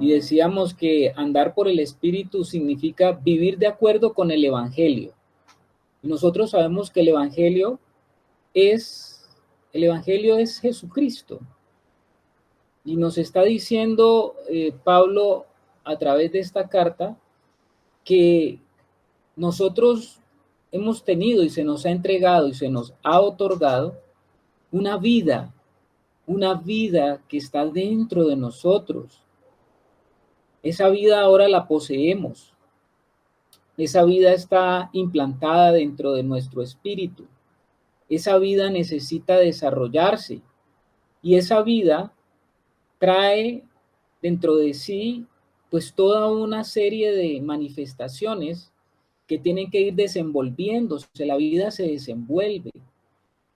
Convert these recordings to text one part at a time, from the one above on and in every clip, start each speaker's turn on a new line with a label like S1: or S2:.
S1: Y decíamos que andar por el Espíritu significa vivir de acuerdo con el Evangelio. Y nosotros sabemos que el Evangelio es Jesucristo. Y nos está diciendo Pablo a través de esta carta que nosotros hemos tenido y se nos ha entregado y se nos ha otorgado una vida que está dentro de nosotros. Esa vida ahora la poseemos. Esa vida está implantada dentro de nuestro espíritu. Esa vida necesita desarrollarse y esa vida trae dentro de sí pues toda una serie de manifestaciones que tienen que ir desenvolviéndose. La vida se desenvuelve,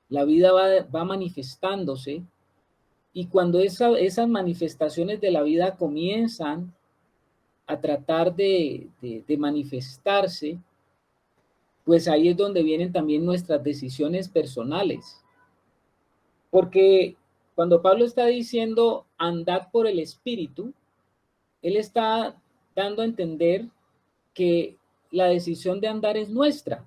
S1: la vida va manifestándose y cuando esas manifestaciones de la vida comienzan a tratar de manifestarse, pues ahí es donde vienen también nuestras decisiones personales. Porque cuando Pablo está diciendo andad por el Espíritu, él está dando a entender que la decisión de andar es nuestra.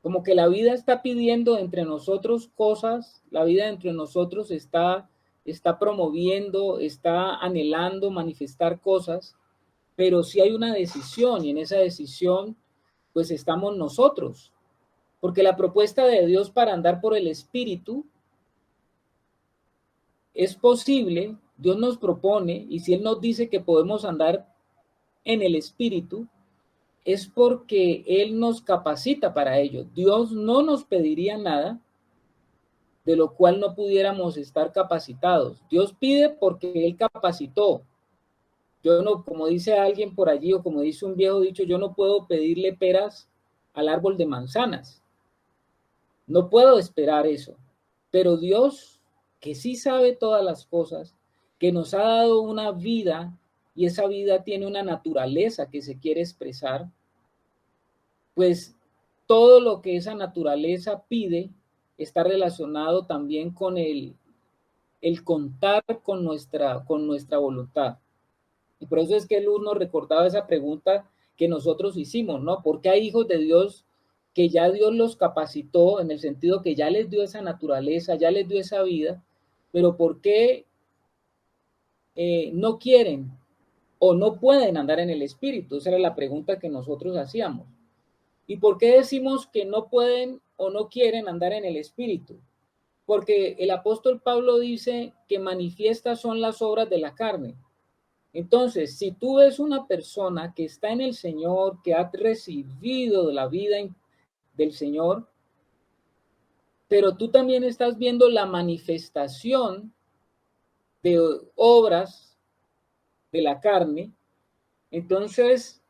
S1: Como que la vida está pidiendo entre nosotros cosas, la vida entre nosotros está promoviendo, está anhelando manifestar cosas, pero sí hay una decisión y en esa decisión pues estamos nosotros. Porque la propuesta de Dios para andar por el Espíritu es posible, Dios nos propone, y si Él nos dice que podemos andar en el Espíritu, es porque Él nos capacita para ello. Dios no nos pediría nada de lo cual no pudiéramos estar capacitados. Dios pide porque Él capacitó. Yo no, como dice alguien por allí, o como dice un viejo dicho, yo no puedo pedirle peras al árbol de manzanas. No puedo esperar eso. Pero Dios, que sí sabe todas las cosas, que nos ha dado una vida y esa vida tiene una naturaleza que se quiere expresar, pues todo lo que esa naturaleza pide está relacionado también con el contar con nuestra voluntad. Y por eso es que Luz nos recordaba esa pregunta que nosotros hicimos, ¿no? ¿Por qué hay hijos de Dios que ya Dios los capacitó en el sentido que ya les dio esa naturaleza, ya les dio esa vida, pero por qué no quieren o no pueden andar en el Espíritu? Esa era la pregunta que nosotros hacíamos. ¿Y por qué decimos que no pueden o no quieren andar en el Espíritu? Porque el apóstol Pablo dice que manifiestas son las obras de la carne. Entonces, si tú ves una persona que está en el Señor, que ha recibido de la vida del Señor, pero tú también estás viendo la manifestación de obras de la carne, entonces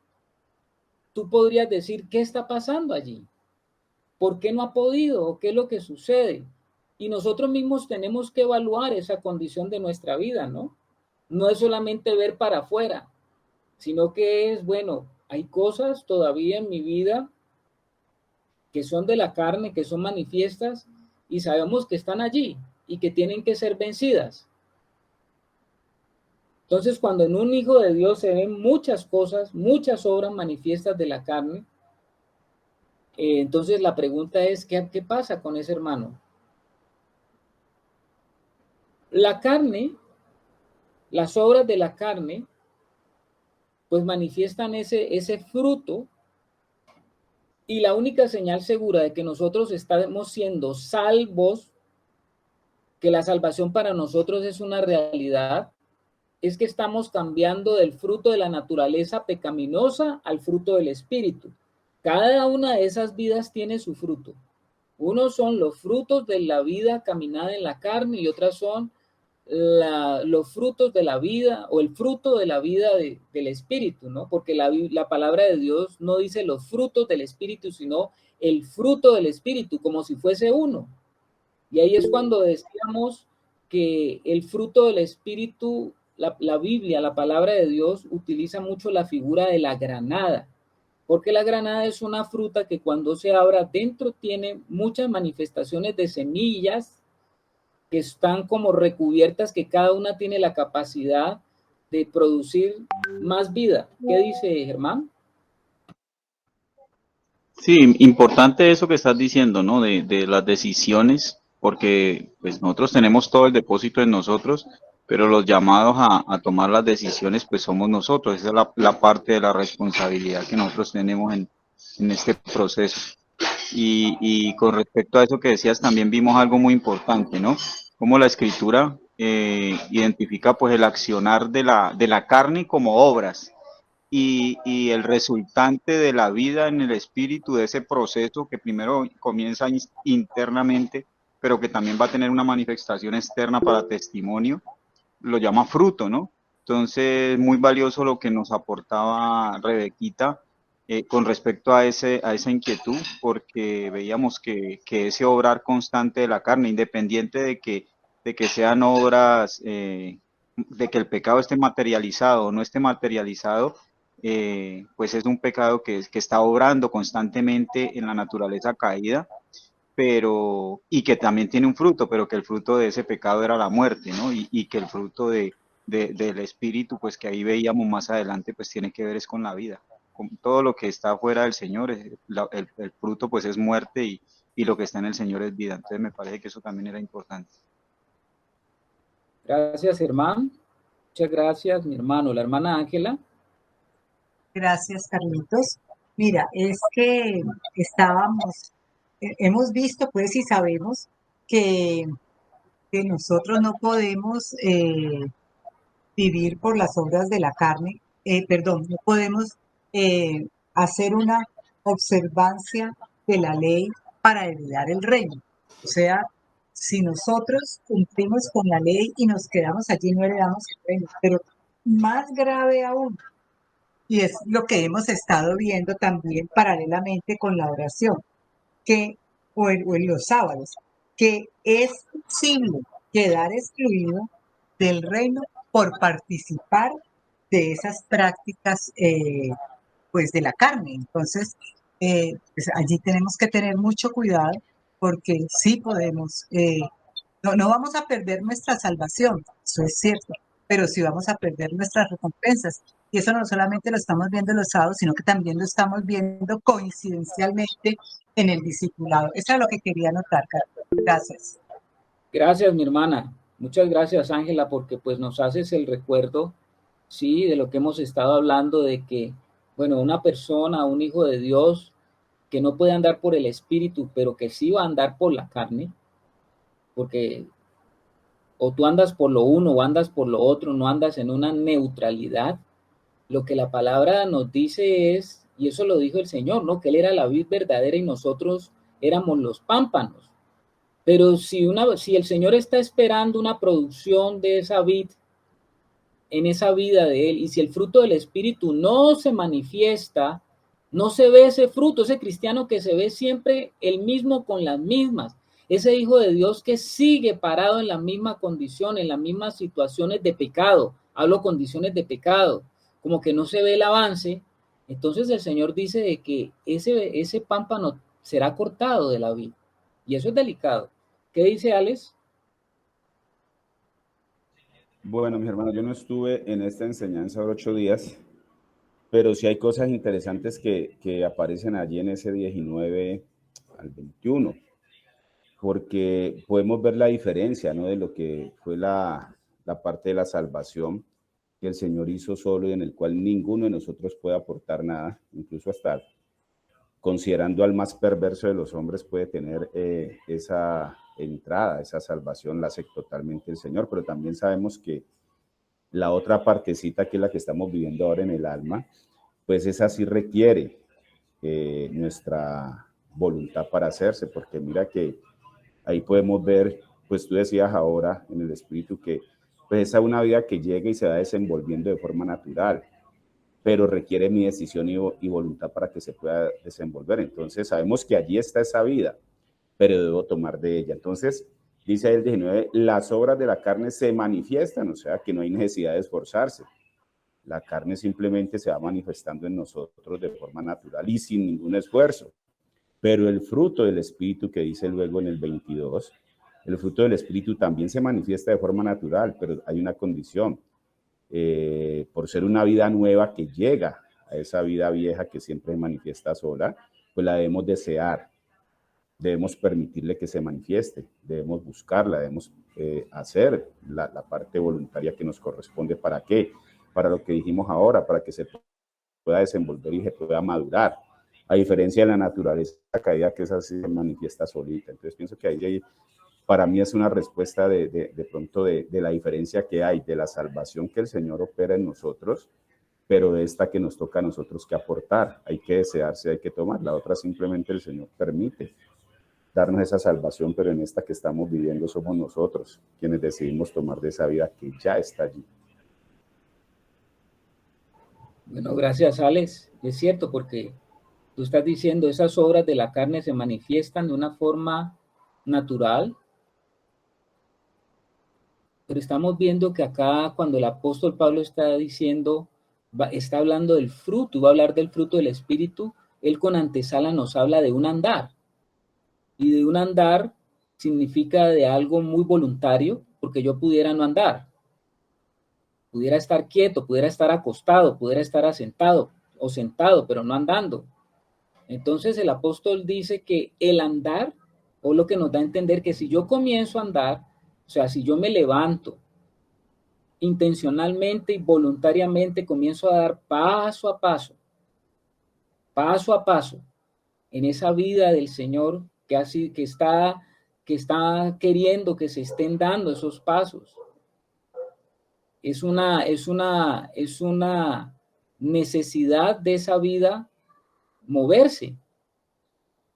S1: tú podrías decir, ¿qué está pasando allí? ¿Por qué no ha podido? ¿O qué es lo que sucede? Y nosotros mismos tenemos que evaluar esa condición de nuestra vida, ¿no? No es solamente ver para afuera, sino que es, bueno, hay cosas todavía en mi vida que son de la carne, que son manifiestas, y sabemos que están allí y que tienen que ser vencidas. Entonces, cuando en un hijo de Dios se ven muchas cosas, muchas obras manifiestas de la carne, entonces la pregunta es, ¿qué pasa con ese hermano? La carne, las obras de la carne, pues manifiestan ese fruto, y la única señal segura de que nosotros estamos siendo salvos, que la salvación para nosotros es una realidad, es que estamos cambiando del fruto de la naturaleza pecaminosa al fruto del Espíritu. Cada una de esas vidas tiene su fruto. Unos son los frutos de la vida caminada en la carne y otras son los frutos de la vida o el fruto de la vida del Espíritu, ¿no? Porque la palabra de Dios no dice los frutos del Espíritu, sino el fruto del Espíritu, como si fuese uno. Y ahí es cuando decíamos que el fruto del Espíritu, la Biblia, la palabra de Dios, utiliza mucho la figura de la granada, porque la granada es una fruta que cuando se abra dentro tiene muchas manifestaciones de semillas que están como recubiertas, que cada una tiene la capacidad de producir más vida. ¿Qué dice Germán?
S2: Sí, importante eso que estás diciendo, ¿no? De las decisiones, porque pues nosotros tenemos todo el depósito en nosotros, pero los llamados a tomar las decisiones pues somos nosotros. Esa es la parte de la responsabilidad que nosotros tenemos en este proceso. Y con respecto a eso que decías, también vimos algo muy importante, ¿no? Cómo la escritura identifica pues el accionar de la carne como obras y el resultante de la vida en el espíritu, de ese proceso que primero comienza internamente, pero que también va a tener una manifestación externa para testimonio, lo llama fruto, ¿no? Entonces, muy valioso lo que nos aportaba Rebequita con respecto a esa inquietud, porque veíamos que ese obrar constante de la carne, independiente de que sean obras, de que el pecado esté materializado o no esté materializado, pues es un pecado que está obrando constantemente en la naturaleza caída, pero, y que también tiene un fruto, pero que el fruto de ese pecado era la muerte, ¿no? Y que el fruto del espíritu, pues que ahí veíamos más adelante, pues tiene que ver es con la vida. Con todo lo que está fuera del Señor, el fruto pues es muerte y lo que está en el Señor es vida. Entonces me parece que eso también era importante.
S1: Gracias, Germán. Muchas gracias, mi hermano. La hermana Ángela.
S3: Gracias, Carlitos. Mira, es que hemos visto pues y sabemos que, que nosotros no podemos vivir por las obras de la carne, perdón, no podemos eh, hacer una observancia de la ley para heredar el reino. O sea, si nosotros cumplimos con la ley y nos quedamos allí, no heredamos el reino. Pero más grave aún, y es lo que hemos estado viendo también paralelamente con la oración, o en los sábados, que es posible quedar excluido del reino por participar de esas prácticas pues de la carne. Entonces, pues allí tenemos que tener mucho cuidado porque sí podemos, no vamos a perder nuestra salvación, eso es cierto, pero sí vamos a perder nuestras recompensas. Y eso no solamente lo estamos viendo los sábados, sino que también lo estamos viendo coincidencialmente en el discipulado. Eso es lo que quería anotar, Carlos. Gracias.
S1: Gracias, mi hermana. Muchas gracias, Ángela, porque pues nos haces el recuerdo, sí, de lo que hemos estado hablando, de que, bueno, una persona, un hijo de Dios, que no puede andar por el espíritu, pero que sí va a andar por la carne, porque o tú andas por lo uno o andas por lo otro, no andas en una neutralidad. Lo que la palabra nos dice es, y eso lo dijo el Señor, ¿no? Que Él era la vid verdadera y nosotros éramos los pámpanos. Pero si el Señor está esperando una producción de esa vid en esa vida de Él, y si el fruto del Espíritu no se manifiesta, no se ve ese fruto, ese cristiano que se ve siempre el mismo con las mismas, ese hijo de Dios que sigue parado en la misma condición, en las mismas situaciones de pecado, hablo condiciones de pecado, como que no se ve el avance, entonces el Señor dice de que ese pámpano será cortado de la vid, y eso es delicado. ¿Qué dice Alex?
S4: Bueno, mis hermanos, yo no estuve en esta enseñanza por 8 días, pero sí hay cosas interesantes que aparecen allí en ese 19 al 21, porque podemos ver la diferencia, ¿no? De lo que fue la parte de la salvación que el Señor hizo solo y en el cual ninguno de nosotros puede aportar nada, incluso hasta considerando al más perverso de los hombres puede tener esa entrada, esa salvación, la hace totalmente el Señor, pero también sabemos que la otra partecita, que es la que estamos viviendo ahora en el alma, pues esa sí requiere nuestra voluntad para hacerse, porque mira que ahí podemos ver, pues tú decías ahora en el espíritu que pues esa es una vida que llega y se va desenvolviendo de forma natural, pero requiere mi decisión y voluntad para que se pueda desenvolver. Entonces sabemos que allí está esa vida, pero debo tomar de ella. Entonces, dice el 19, las obras de la carne se manifiestan, o sea que no hay necesidad de esforzarse. La carne simplemente se va manifestando en nosotros de forma natural y sin ningún esfuerzo. Pero el fruto del Espíritu que dice luego en el 22, El fruto del Espíritu también se manifiesta de forma natural, pero hay una condición. Por ser una vida nueva que llega a esa vida vieja que siempre se manifiesta sola, pues la debemos desear, debemos permitirle que se manifieste, debemos buscarla, debemos hacer la parte voluntaria que nos corresponde. ¿Para qué? Para lo que dijimos ahora, para que se pueda desenvolver y se pueda madurar, a diferencia de la naturaleza caída, que es así, se manifiesta solita. Entonces pienso que ahí para mí es una respuesta de pronto de la diferencia que hay, de la salvación que el Señor opera en nosotros, pero de esta que nos toca a nosotros que aportar. Hay que desearse, hay que tomar. La otra simplemente el Señor permite darnos esa salvación, pero en esta que estamos viviendo somos nosotros quienes decidimos tomar de esa vida que ya está allí.
S1: Bueno, gracias, Alex. Es cierto, porque tú estás diciendo esas obras de la carne se manifiestan de una forma natural, pero estamos viendo que acá cuando el apóstol Pablo está diciendo, está hablando del fruto, va a hablar del fruto del Espíritu, él con antesala nos habla de un andar. Y de un andar significa de algo muy voluntario, porque yo pudiera no andar, pudiera estar quieto, pudiera estar acostado, pudiera estar asentado o sentado, pero no andando. Entonces el apóstol dice que el andar, o lo que nos da a entender que si yo comienzo a andar, o sea, si yo me levanto intencionalmente y voluntariamente, comienzo a dar paso a paso en esa vida del Señor que está queriendo que se estén dando esos pasos. Es una necesidad de esa vida moverse.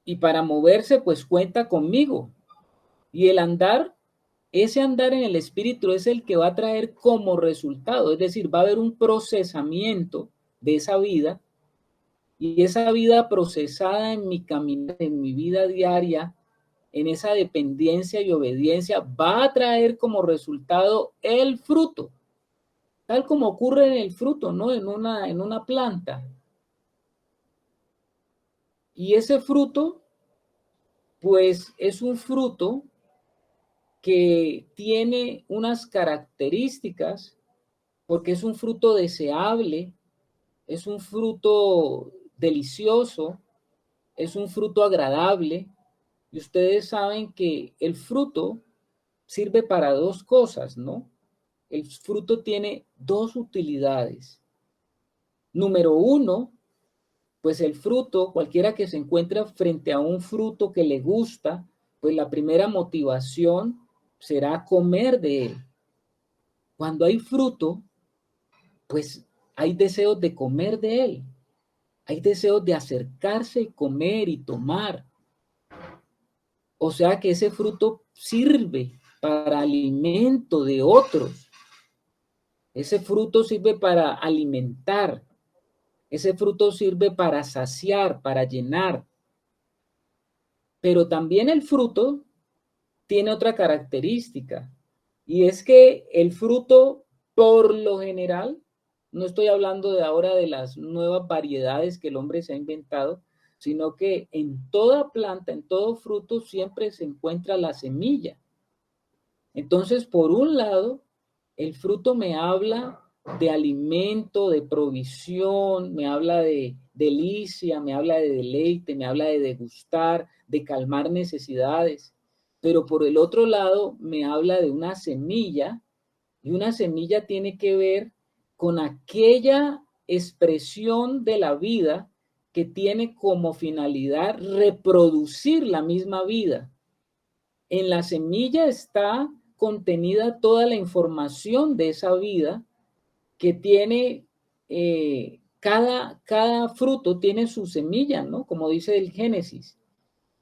S1: Y para moverse, pues cuenta conmigo. Y el andar, ese andar en el Espíritu es el que va a traer como resultado, es decir, va a haber un procesamiento de esa vida, y esa vida procesada en mi camino, en mi vida diaria, en esa dependencia y obediencia, va a traer como resultado el fruto, tal como ocurre en el fruto, ¿no? En una planta. Y ese fruto, pues es un fruto que tiene unas características, porque es un fruto deseable, es un fruto delicioso, es un fruto agradable. Y ustedes saben que el fruto sirve para dos cosas, ¿no? El fruto tiene dos utilidades. Número uno, pues el fruto, cualquiera que se encuentra frente a un fruto que le gusta, pues la primera motivación será comer de él. Cuando hay fruto, pues hay deseos de comer de él. Hay deseos de acercarse y comer y tomar. O sea que ese fruto sirve para alimento de otros. Ese fruto sirve para alimentar. Ese fruto sirve para saciar, para llenar. Pero también el fruto tiene otra característica, y es que el fruto, por lo general, no estoy hablando de ahora de las nuevas variedades que el hombre se ha inventado, sino que en toda planta, en todo fruto, siempre se encuentra la semilla. Entonces, por un lado, el fruto me habla de alimento, de provisión, me habla de delicia, me habla de deleite, me habla de degustar, de calmar necesidades. Pero por el otro lado, me habla de una semilla, y una semilla tiene que ver con aquella expresión de la vida que tiene como finalidad reproducir la misma vida. En la semilla está contenida toda la información de esa vida que tiene, cada fruto tiene su semilla, ¿no? Como dice el Génesis.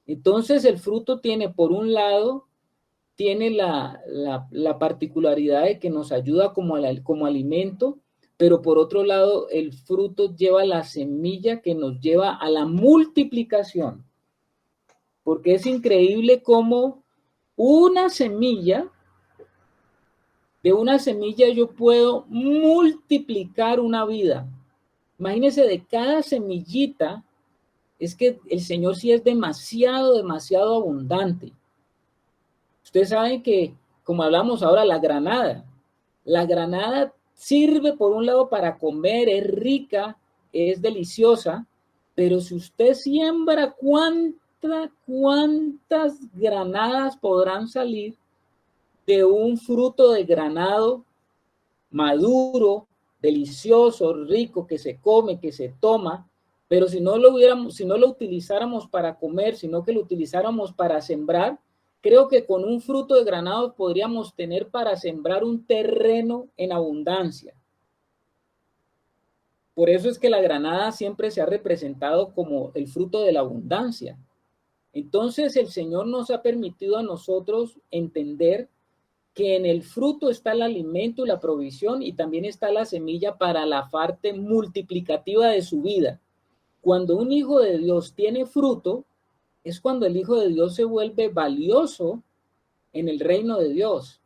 S1: Entonces el fruto tiene, por un lado, tiene la particularidad de que nos ayuda como alimento, pero por otro lado el fruto lleva la semilla que nos lleva a la multiplicación. Porque es increíble cómo de una semilla yo puedo multiplicar una vida. Imagínense, de cada semillita, es que el Señor sí es demasiado, demasiado abundante. Ustedes saben que, como hablamos ahora, la granada sirve por un lado para comer, es rica, es deliciosa, pero si usted siembra, ¿cuántas granadas podrán salir de un fruto de granado maduro, delicioso, rico, que se come, que se toma? Pero si no lo utilizáramos para comer, sino que lo utilizáramos para sembrar, creo que con un fruto de granado podríamos tener para sembrar un terreno en abundancia. Por eso es que la granada siempre se ha representado como el fruto de la abundancia. Entonces el Señor nos ha permitido a nosotros entender que en el fruto está el alimento y la provisión, y también está la semilla para la parte multiplicativa de su vida. Cuando un hijo de Dios tiene fruto, es cuando el hijo de Dios se vuelve valioso en el reino de Dios.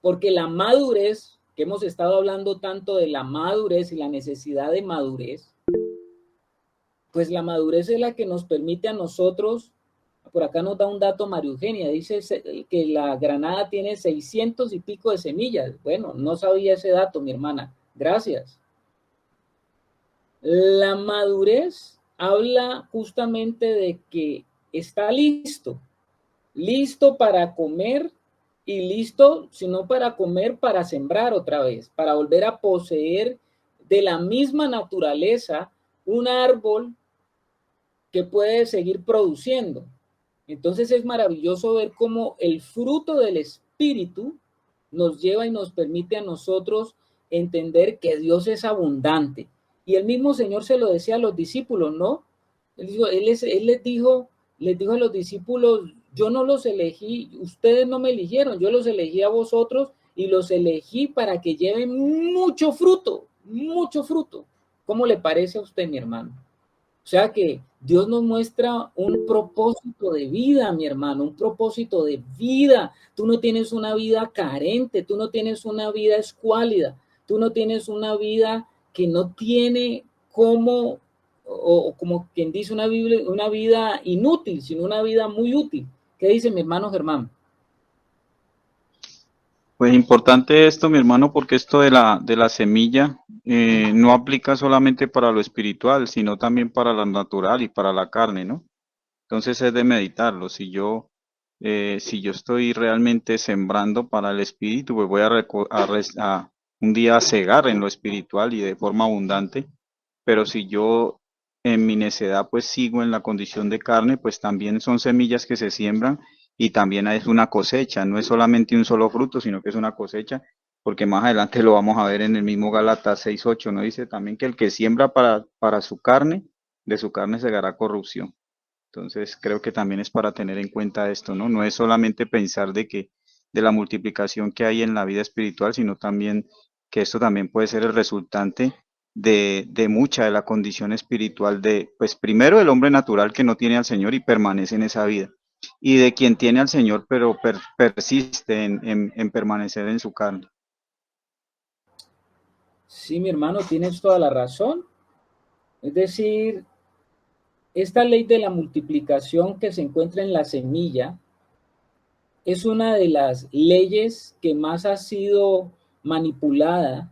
S1: Porque la madurez, que hemos estado hablando tanto de la madurez y la necesidad de madurez, pues la madurez es la que nos permite a nosotros. Por acá nos da un dato María Eugenia, dice que la granada tiene 600 y pico de semillas. Bueno, no sabía ese dato, mi hermana. Gracias. La madurez habla justamente de que está listo para comer, y listo, si no para comer, para sembrar otra vez, para volver a poseer de la misma naturaleza un árbol que puede seguir produciendo. Entonces es maravilloso ver cómo el fruto del Espíritu nos lleva y nos permite a nosotros entender que Dios es abundante. Y el mismo Señor se lo decía a los discípulos, ¿no? Él les dijo a los discípulos: yo no los elegí, ustedes no me eligieron, yo los elegí a vosotros y los elegí para que lleven mucho fruto, mucho fruto. ¿Cómo le parece a usted, mi hermano? O sea que Dios nos muestra un propósito de vida, mi hermano, un propósito de vida. Tú no tienes una vida carente, tú no tienes una vida escuálida, tú no tienes una vida que no tiene como, o como quien dice, una vida inútil, sino una vida muy útil. ¿Qué dice mi hermano Germán?
S2: Pues importante esto, mi hermano, porque esto de la semilla no aplica solamente para lo espiritual, sino también para lo natural y para la carne, ¿no? Entonces es de meditarlo. Si yo estoy realmente sembrando para el espíritu, pues voy a un día a cegar en lo espiritual y de forma abundante. Pero si yo en mi necedad pues sigo en la condición de carne, pues también son semillas que se siembran y también es una cosecha. No es solamente un solo fruto, sino que es una cosecha, porque más adelante lo vamos a ver en el mismo Gálatas 6:8, ¿no? Dice también que el que siembra para su carne, de su carne segará corrupción. Entonces creo que también es para tener en cuenta esto, ¿no? No es solamente pensar de la multiplicación que hay en la vida espiritual, sino también que esto también puede ser el resultante de mucha de la condición espiritual de, pues primero el hombre natural que no tiene al Señor y permanece en esa vida, y de quien tiene al Señor pero persiste en permanecer en su carne.
S1: Sí, mi hermano, tienes toda la razón. Es decir, esta ley de la multiplicación que se encuentra en la semilla es una de las leyes que más ha sido manipulada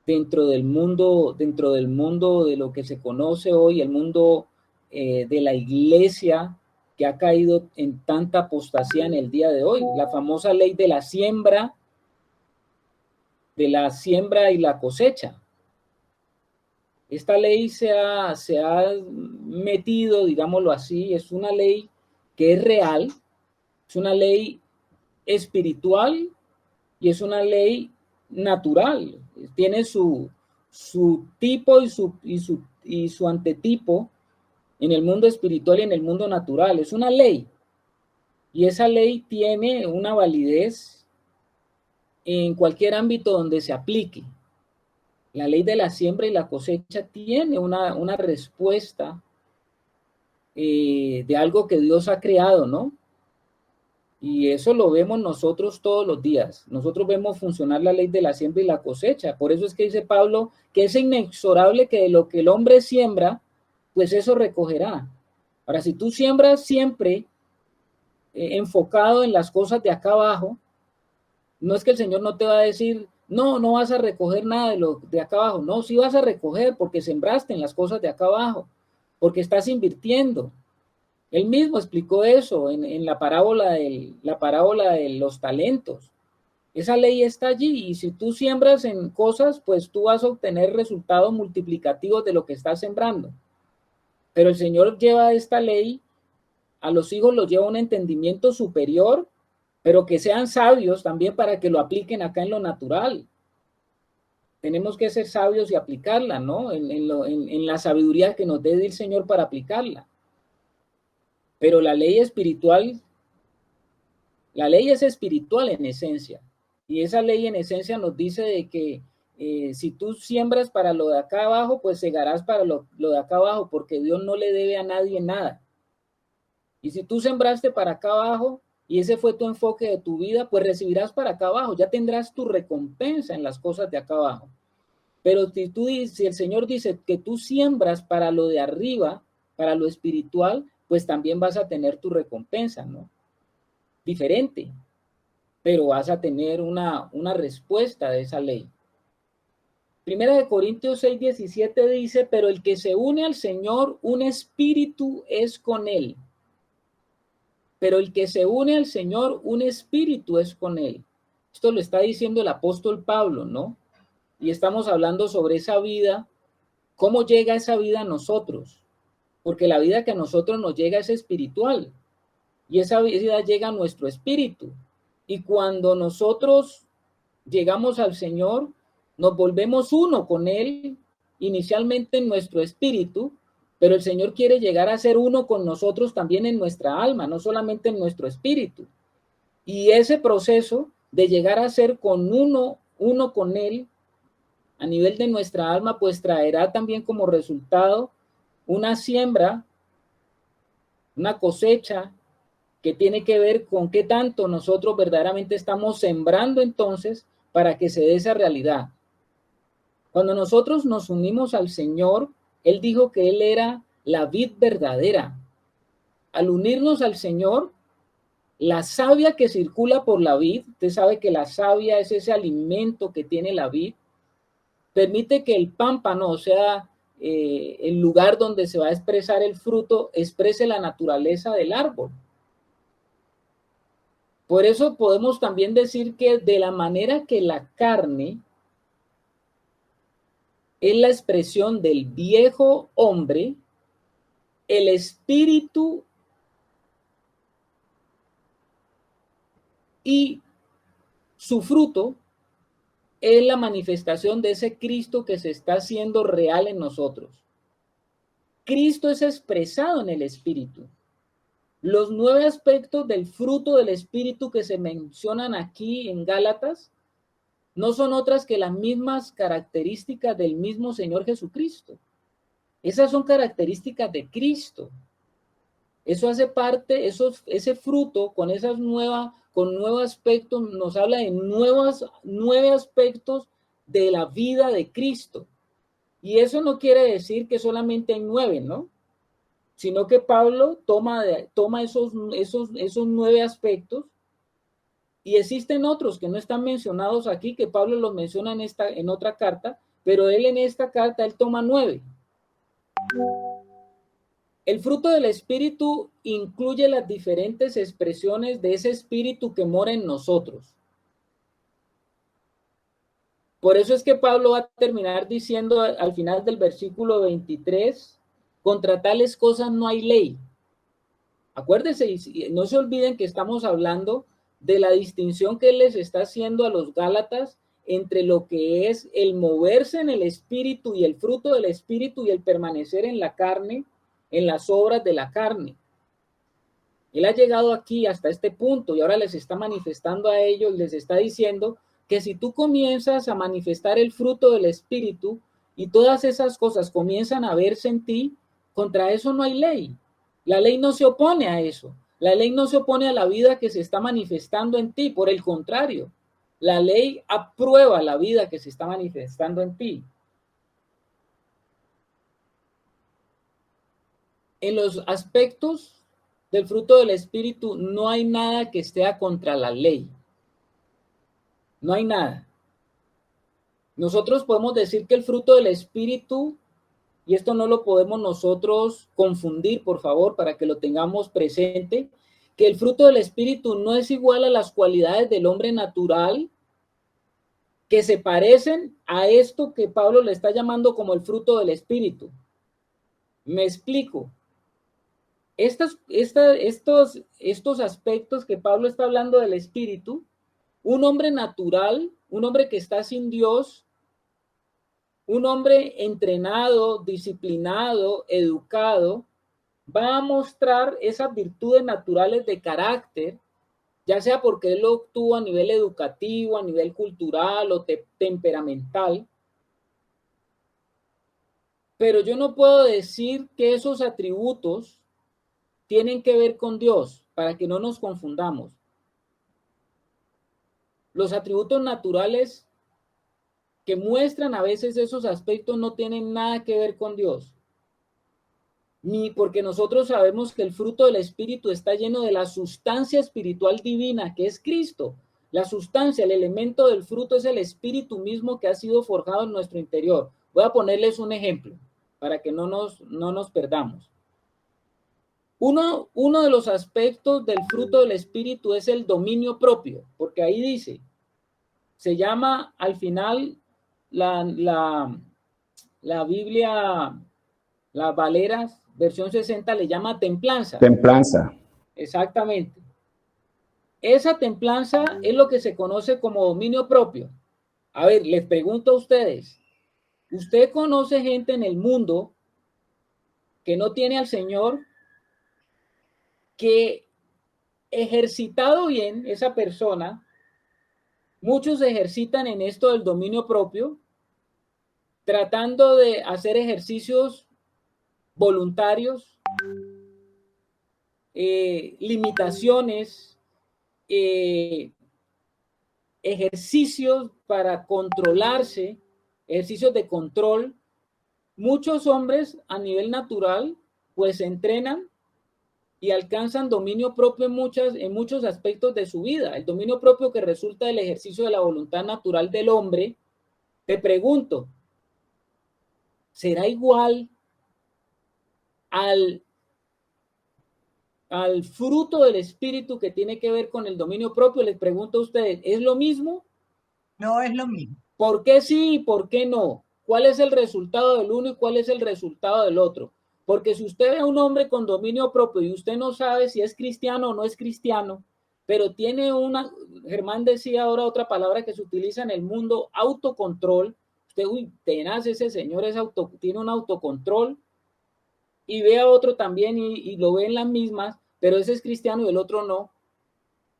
S1: dentro del mundo de lo que se conoce hoy, el mundo de la iglesia, que ha caído en tanta apostasía en el día de hoy. La famosa ley de la siembra y la cosecha. Esta ley se ha metido, digámoslo así, es una ley que es real, es una ley espiritual y es una ley natural. Tiene su tipo y su antetipo en el mundo espiritual y en el mundo natural. Es una ley. Y esa ley tiene una validez en cualquier ámbito donde se aplique. La ley de la siembra y la cosecha tiene una respuesta de algo que Dios ha creado, ¿no? Y eso lo vemos nosotros todos los días. Nosotros vemos funcionar la ley de la siembra y la cosecha. Por eso es que dice Pablo que es inexorable que de lo que el hombre siembra, pues eso recogerá. Ahora, si tú siembras siempre enfocado en las cosas de acá abajo, no es que el Señor no te va a decir, no, no vas a recoger nada de lo de acá abajo. No, sí vas a recoger porque sembraste en las cosas de acá abajo, porque estás invirtiendo. Él mismo explicó eso en la parábola de los talentos. Esa ley está allí y si tú siembras en cosas, pues tú vas a obtener resultados multiplicativos de lo que estás sembrando. Pero el Señor lleva esta ley, a los hijos los lleva a un entendimiento superior, pero que sean sabios también para que lo apliquen acá en lo natural. Tenemos que ser sabios y aplicarla, ¿no? En la sabiduría que nos dé el Señor para aplicarla. Pero la ley espiritual, la ley es espiritual en esencia. Y esa ley en esencia nos dice de que si tú siembras para lo de acá abajo, pues segarás para lo de acá abajo, porque Dios no le debe a nadie nada. Y si tú sembraste para acá abajo y ese fue tu enfoque de tu vida, pues recibirás para acá abajo, ya tendrás tu recompensa en las cosas de acá abajo. Pero si el Señor dice que tú siembras para lo de arriba, para lo espiritual, pues también vas a tener tu recompensa, ¿no? Diferente, pero vas a tener una respuesta de esa ley. Primera de Corintios 6:17 dice, pero el que se une al Señor, un espíritu es con él. Pero el que se une al Señor, un espíritu es con él. Esto lo está diciendo el apóstol Pablo, ¿no? Y estamos hablando sobre esa vida, cómo llega esa vida a nosotros, porque la vida que a nosotros nos llega es espiritual, y esa vida llega a nuestro espíritu. Y cuando nosotros llegamos al Señor, nos volvemos uno con Él, inicialmente en nuestro espíritu, pero el Señor quiere llegar a ser uno con nosotros también en nuestra alma, no solamente en nuestro espíritu. Y ese proceso de llegar a ser uno con Él, a nivel de nuestra alma, pues traerá también como resultado una siembra, una cosecha que tiene que ver con qué tanto nosotros verdaderamente estamos sembrando entonces para que se dé esa realidad. Cuando nosotros nos unimos al Señor, Él dijo que Él era la vid verdadera. Al unirnos al Señor, la savia que circula por la vid, usted sabe que la savia es ese alimento que tiene la vid, permite que el pámpano, o sea, el lugar donde se va a expresar el fruto, exprese la naturaleza del árbol. Por eso podemos también decir que de la manera que la carne es la expresión del viejo hombre, el espíritu y su fruto es la manifestación de ese Cristo que se está haciendo real en nosotros. Cristo es expresado en el espíritu. Los 9 aspectos del fruto del espíritu que se mencionan aquí en Gálatas no son otras que las mismas características del mismo Señor Jesucristo. Esas son características de Cristo. Eso hace parte, ese fruto con nuevos aspectos, nos habla de 9 aspectos de la vida de Cristo. Y eso no quiere decir que solamente hay 9, ¿no? Sino que Pablo toma esos 9 aspectos y existen otros que no están mencionados aquí, que Pablo los menciona en otra carta, pero él en esta carta, él toma 9. El fruto del Espíritu incluye las diferentes expresiones de ese Espíritu que mora en nosotros. Por eso es que Pablo va a terminar diciendo al final del versículo 23, contra tales cosas no hay ley. Acuérdense, no se olviden que estamos hablando de la distinción que él les está haciendo a los Gálatas entre lo que es el moverse en el Espíritu y el fruto del Espíritu y el permanecer en la carne, en las obras de la carne. Él ha llegado aquí hasta este punto y ahora les está manifestando a ellos, les está diciendo que si tú comienzas a manifestar el fruto del Espíritu y todas esas cosas comienzan a verse en ti, contra eso no hay ley. La ley no se opone a eso. La ley no se opone a la vida que se está manifestando en ti. Por el contrario, la ley aprueba la vida que se está manifestando en ti. En los aspectos del fruto del Espíritu no hay nada que esté contra la ley. No hay nada. Nosotros podemos decir que el fruto del Espíritu, y esto no lo podemos nosotros confundir, por favor, para que lo tengamos presente, que el fruto del Espíritu no es igual a las cualidades del hombre natural, que se parecen a esto que Pablo le está llamando como el fruto del Espíritu. Me explico. Estos aspectos que Pablo está hablando del Espíritu, un hombre natural, un hombre que está sin Dios, un hombre entrenado, disciplinado, educado, va a mostrar esas virtudes naturales de carácter, ya sea porque él lo obtuvo a nivel educativo, a nivel cultural o temperamental. Pero yo no puedo decir que esos atributos tienen que ver con Dios, para que no nos confundamos. Los atributos naturales que muestran a veces esos aspectos no tienen nada que ver con Dios. Ni porque nosotros sabemos que el fruto del Espíritu está lleno de la sustancia espiritual divina, que es Cristo. La sustancia, el elemento del fruto es el Espíritu mismo que ha sido forjado en nuestro interior. Voy a ponerles un ejemplo para que no nos perdamos. Uno de los aspectos del fruto del Espíritu es el dominio propio, porque ahí dice, se llama al final la Biblia, la Valera, versión 60, le llama templanza.
S4: Templanza.
S1: Exactamente. Esa templanza es lo que se conoce como dominio propio. A ver, les pregunto a ustedes, ¿usted conoce gente en el mundo que no tiene al Señor, que ejercitado bien esa persona, muchos ejercitan en esto del dominio propio, tratando de hacer ejercicios voluntarios, limitaciones, ejercicios para controlarse, ejercicios de control? Muchos hombres a nivel natural pues se entrenan y alcanzan dominio propio en muchos aspectos de su vida. El dominio propio que resulta del ejercicio de la voluntad natural del hombre. Te pregunto, ¿será igual al fruto del Espíritu que tiene que ver con el dominio propio? Les pregunto a ustedes, ¿es lo mismo?
S3: No es lo mismo.
S1: ¿Por qué sí y por qué no? ¿Cuál es el resultado del uno y cuál es el resultado del otro? Porque si usted ve a un hombre con dominio propio y usted no sabe si es cristiano o no es cristiano, pero tiene Germán decía ahora otra palabra que se utiliza en el mundo, autocontrol. Usted, tenaz, ese señor tiene un autocontrol, y ve a otro también y lo ve en las mismas, pero ese es cristiano y el otro no.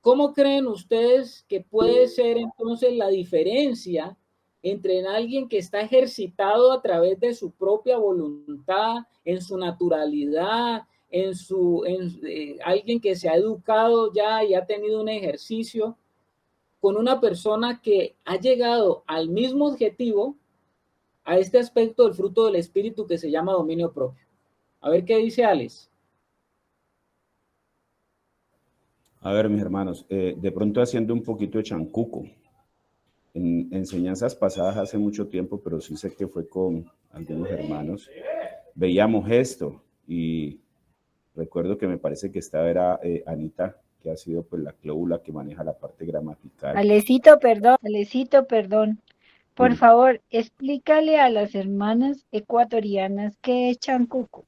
S1: ¿Cómo creen ustedes que puede ser entonces la diferencia entre alguien que está ejercitado a través de su propia voluntad, en su naturalidad, alguien que se ha educado ya y ha tenido un ejercicio, con una persona que ha llegado al mismo objetivo, a este aspecto del fruto del Espíritu que se llama dominio propio? A ver qué dice Alex.
S4: A ver, mis hermanos, de pronto haciendo un poquito de chancuco. En enseñanzas pasadas hace mucho tiempo, pero sí sé que fue con algunos hermanos, veíamos esto y recuerdo que me parece que esta era Anita, que ha sido pues la clédula que maneja la parte gramatical.
S5: Alecito, perdón. Por favor, explícale a las hermanas ecuatorianas qué es chancuco.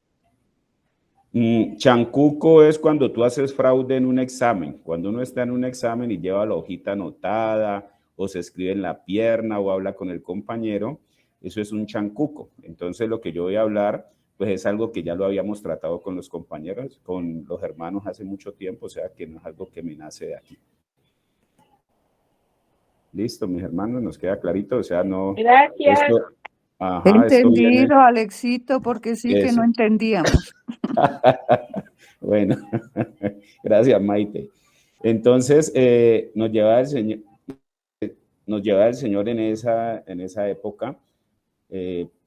S4: Chancuco es cuando tú haces fraude en un examen, cuando uno está en un examen y lleva la hojita anotada o se escribe en la pierna o habla con el compañero, eso es un chancuco. Entonces lo que yo voy a hablar pues es algo que ya lo habíamos tratado con los compañeros, con los hermanos hace mucho tiempo, o sea que no es algo que me nace de aquí. Listo, mis hermanos, nos queda clarito, o sea, no...
S5: Gracias.
S6: Entendido, Alexito, porque sí que no entendíamos.
S4: Bueno, gracias, Maite. Entonces, nos lleva el Señor en esa época.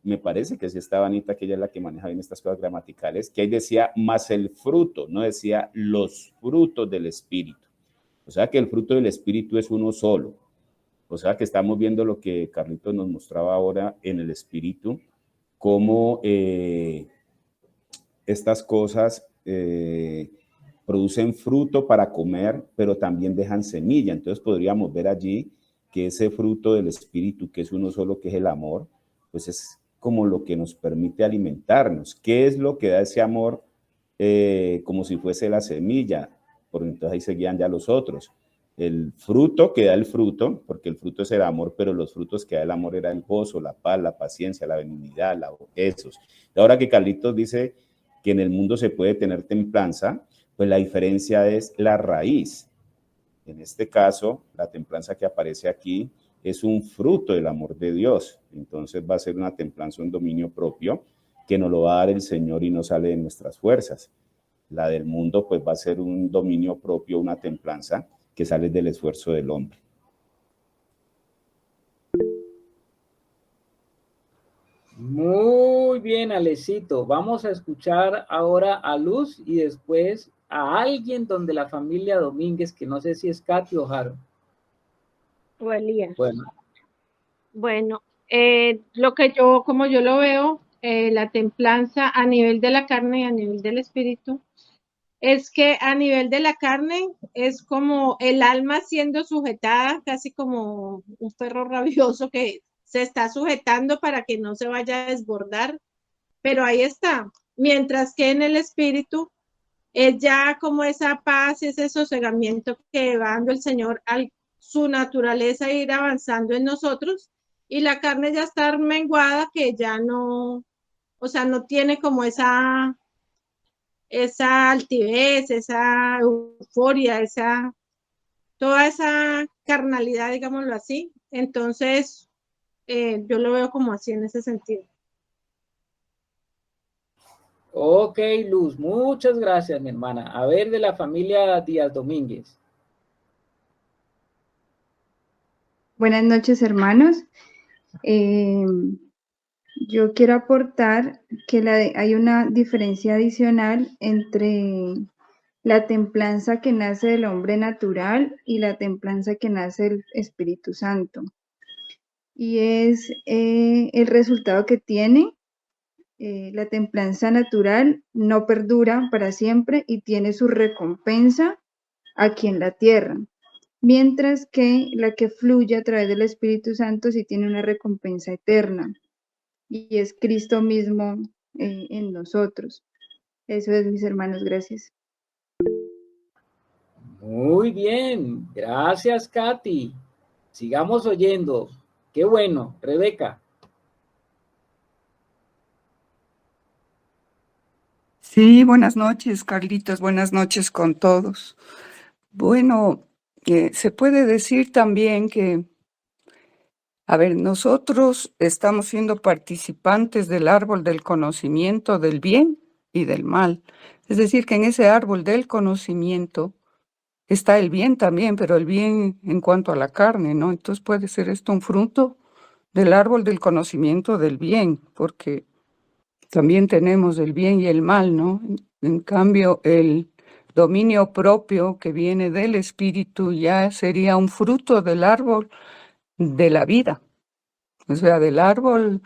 S4: me parece que sí estaba Anita, que ella es la que maneja bien estas cosas gramaticales, que ahí decía más el fruto, no decía los frutos del Espíritu. O sea que el fruto del Espíritu es uno solo. O sea que estamos viendo lo que Carlitos nos mostraba ahora en el Espíritu, cómo estas cosas producen fruto para comer, pero también dejan semilla. Entonces podríamos ver allí que ese fruto del Espíritu, que es uno solo, que es el amor, pues es como lo que nos permite alimentarnos. ¿Qué es lo que da ese amor? Como si fuese la semilla, porque entonces ahí seguían ya los otros. El fruto que da el fruto, porque el fruto es el amor, pero los frutos que da el amor era el gozo, la paz, la paciencia, la benignidad, esos. Ahora que Carlitos dice que en el mundo se puede tener templanza, pues la diferencia es la raíz. En este caso, la templanza que aparece aquí es un fruto del amor de Dios. Entonces va a ser una templanza, un dominio propio, que nos lo va a dar el Señor y no sale de nuestras fuerzas. La del mundo, pues va a ser un dominio propio, una templanza que sale del esfuerzo del hombre.
S1: Muy bien, Alecito. Vamos a escuchar ahora a Luz y después a alguien donde la familia Domínguez, que no sé si es Katy o Jaro.
S7: O Elías.
S1: Bueno,
S7: Como yo lo veo, la templanza a nivel de la carne y a nivel del espíritu, es que a nivel de la carne es como el alma siendo sujetada, casi como un perro rabioso que se está sujetando para que no se vaya a desbordar, pero ahí está. Mientras que en el espíritu es ya como esa paz, ese sosegamiento que va dando el Señor a su naturaleza ir avanzando en nosotros, y la carne ya está menguada, que ya no, o sea, no tiene como esa altivez, esa euforia, toda esa carnalidad, digámoslo así. Entonces, yo lo veo como así en ese sentido.
S1: Ok, Luz, muchas gracias, mi hermana. A ver, de la familia Díaz Domínguez.
S8: Buenas noches, hermanos. Yo quiero aportar que hay una diferencia adicional entre la templanza que nace del hombre natural y la templanza que nace del Espíritu Santo. Y es el resultado que tiene. La templanza natural no perdura para siempre y tiene su recompensa aquí en la tierra, mientras que la que fluye a través del Espíritu Santo sí tiene una recompensa eterna, y es Cristo mismo en nosotros. Eso es, mis hermanos, gracias.
S1: Muy bien, gracias, Katy. Sigamos oyendo. Qué bueno, Rebeca.
S6: Sí, buenas noches, Carlitos, buenas noches con todos. Bueno, se puede decir también que, a ver, nosotros estamos siendo participantes del árbol del conocimiento del bien y del mal. Es decir, que en ese árbol del conocimiento está el bien también, pero el bien en cuanto a la carne, ¿no? Entonces puede ser esto un fruto del árbol del conocimiento del bien, porque también tenemos el bien y el mal, ¿no? En cambio, el dominio propio que viene del espíritu ya sería un fruto del árbol de la vida, o sea, del árbol,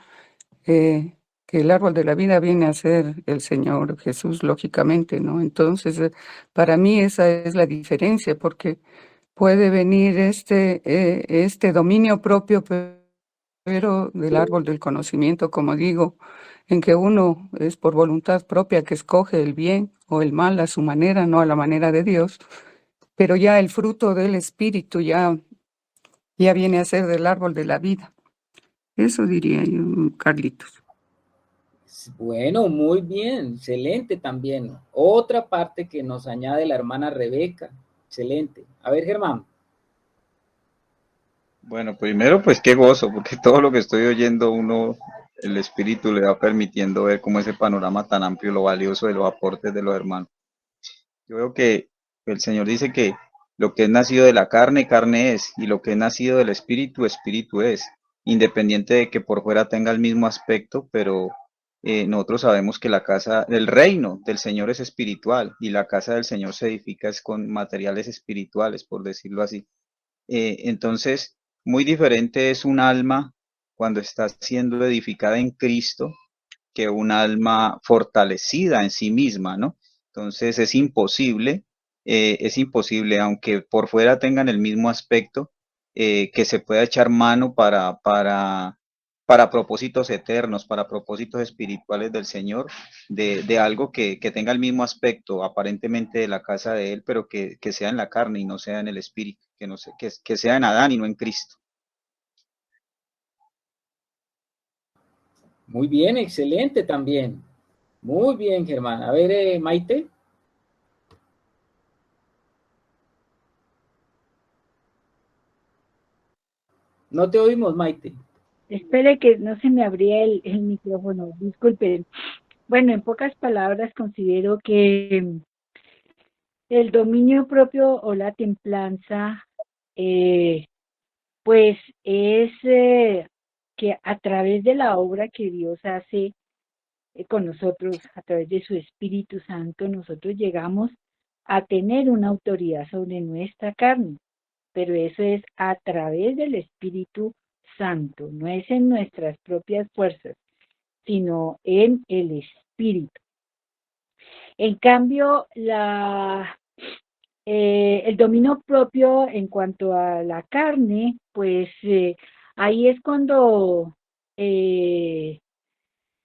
S6: que el árbol de la vida viene a ser el Señor Jesús, lógicamente, ¿no? Entonces, para mí esa es la diferencia, porque puede venir este dominio propio, pero del árbol del conocimiento, como digo, en que uno es por voluntad propia que escoge el bien o el mal a su manera, no a la manera de Dios, pero ya el fruto del Espíritu ya viene a ser del árbol de la vida. Eso diría yo, Carlitos.
S1: Bueno, muy bien, excelente también. Otra parte que nos añade la hermana Rebeca. Excelente. A ver, Germán.
S2: Bueno, primero pues qué gozo, porque todo lo que estoy oyendo el espíritu le va permitiendo ver como ese panorama tan amplio, lo valioso de los aportes de los hermanos. Yo veo que el Señor dice que lo que es nacido de la carne, carne es, y lo que es nacido del espíritu, espíritu es. independiente de que por fuera tenga el mismo aspecto, pero nosotros sabemos que la casa, el reino del Señor es espiritual y la casa del Señor se edifica es con materiales espirituales, por decirlo así. Entonces, muy diferente es un alma cuando está siendo edificada en Cristo que un alma fortalecida en sí misma, ¿no? Entonces es imposible, aunque por fuera tengan el mismo aspecto, que se pueda echar mano para propósitos eternos, para propósitos espirituales del Señor, de algo que tenga el mismo aspecto aparentemente de la casa de Él, pero que sea en la carne y no sea en el espíritu, que, no sé, que sea en Adán y no en Cristo.
S1: Muy bien, excelente también. Muy bien, Germán. A ver, Maite. No te oímos, Maite.
S5: Espere que no se me abría el micrófono, disculpen. Bueno, en pocas palabras, considero que el dominio propio o la templanza, pues es que a través de la obra que Dios hace con nosotros, a través de su Espíritu Santo, nosotros llegamos a tener una autoridad sobre nuestra carne, pero eso es a través del Espíritu Santo, no es en nuestras propias fuerzas, sino en el Espíritu. En cambio, el dominio propio en cuanto a la carne, pues ahí es cuando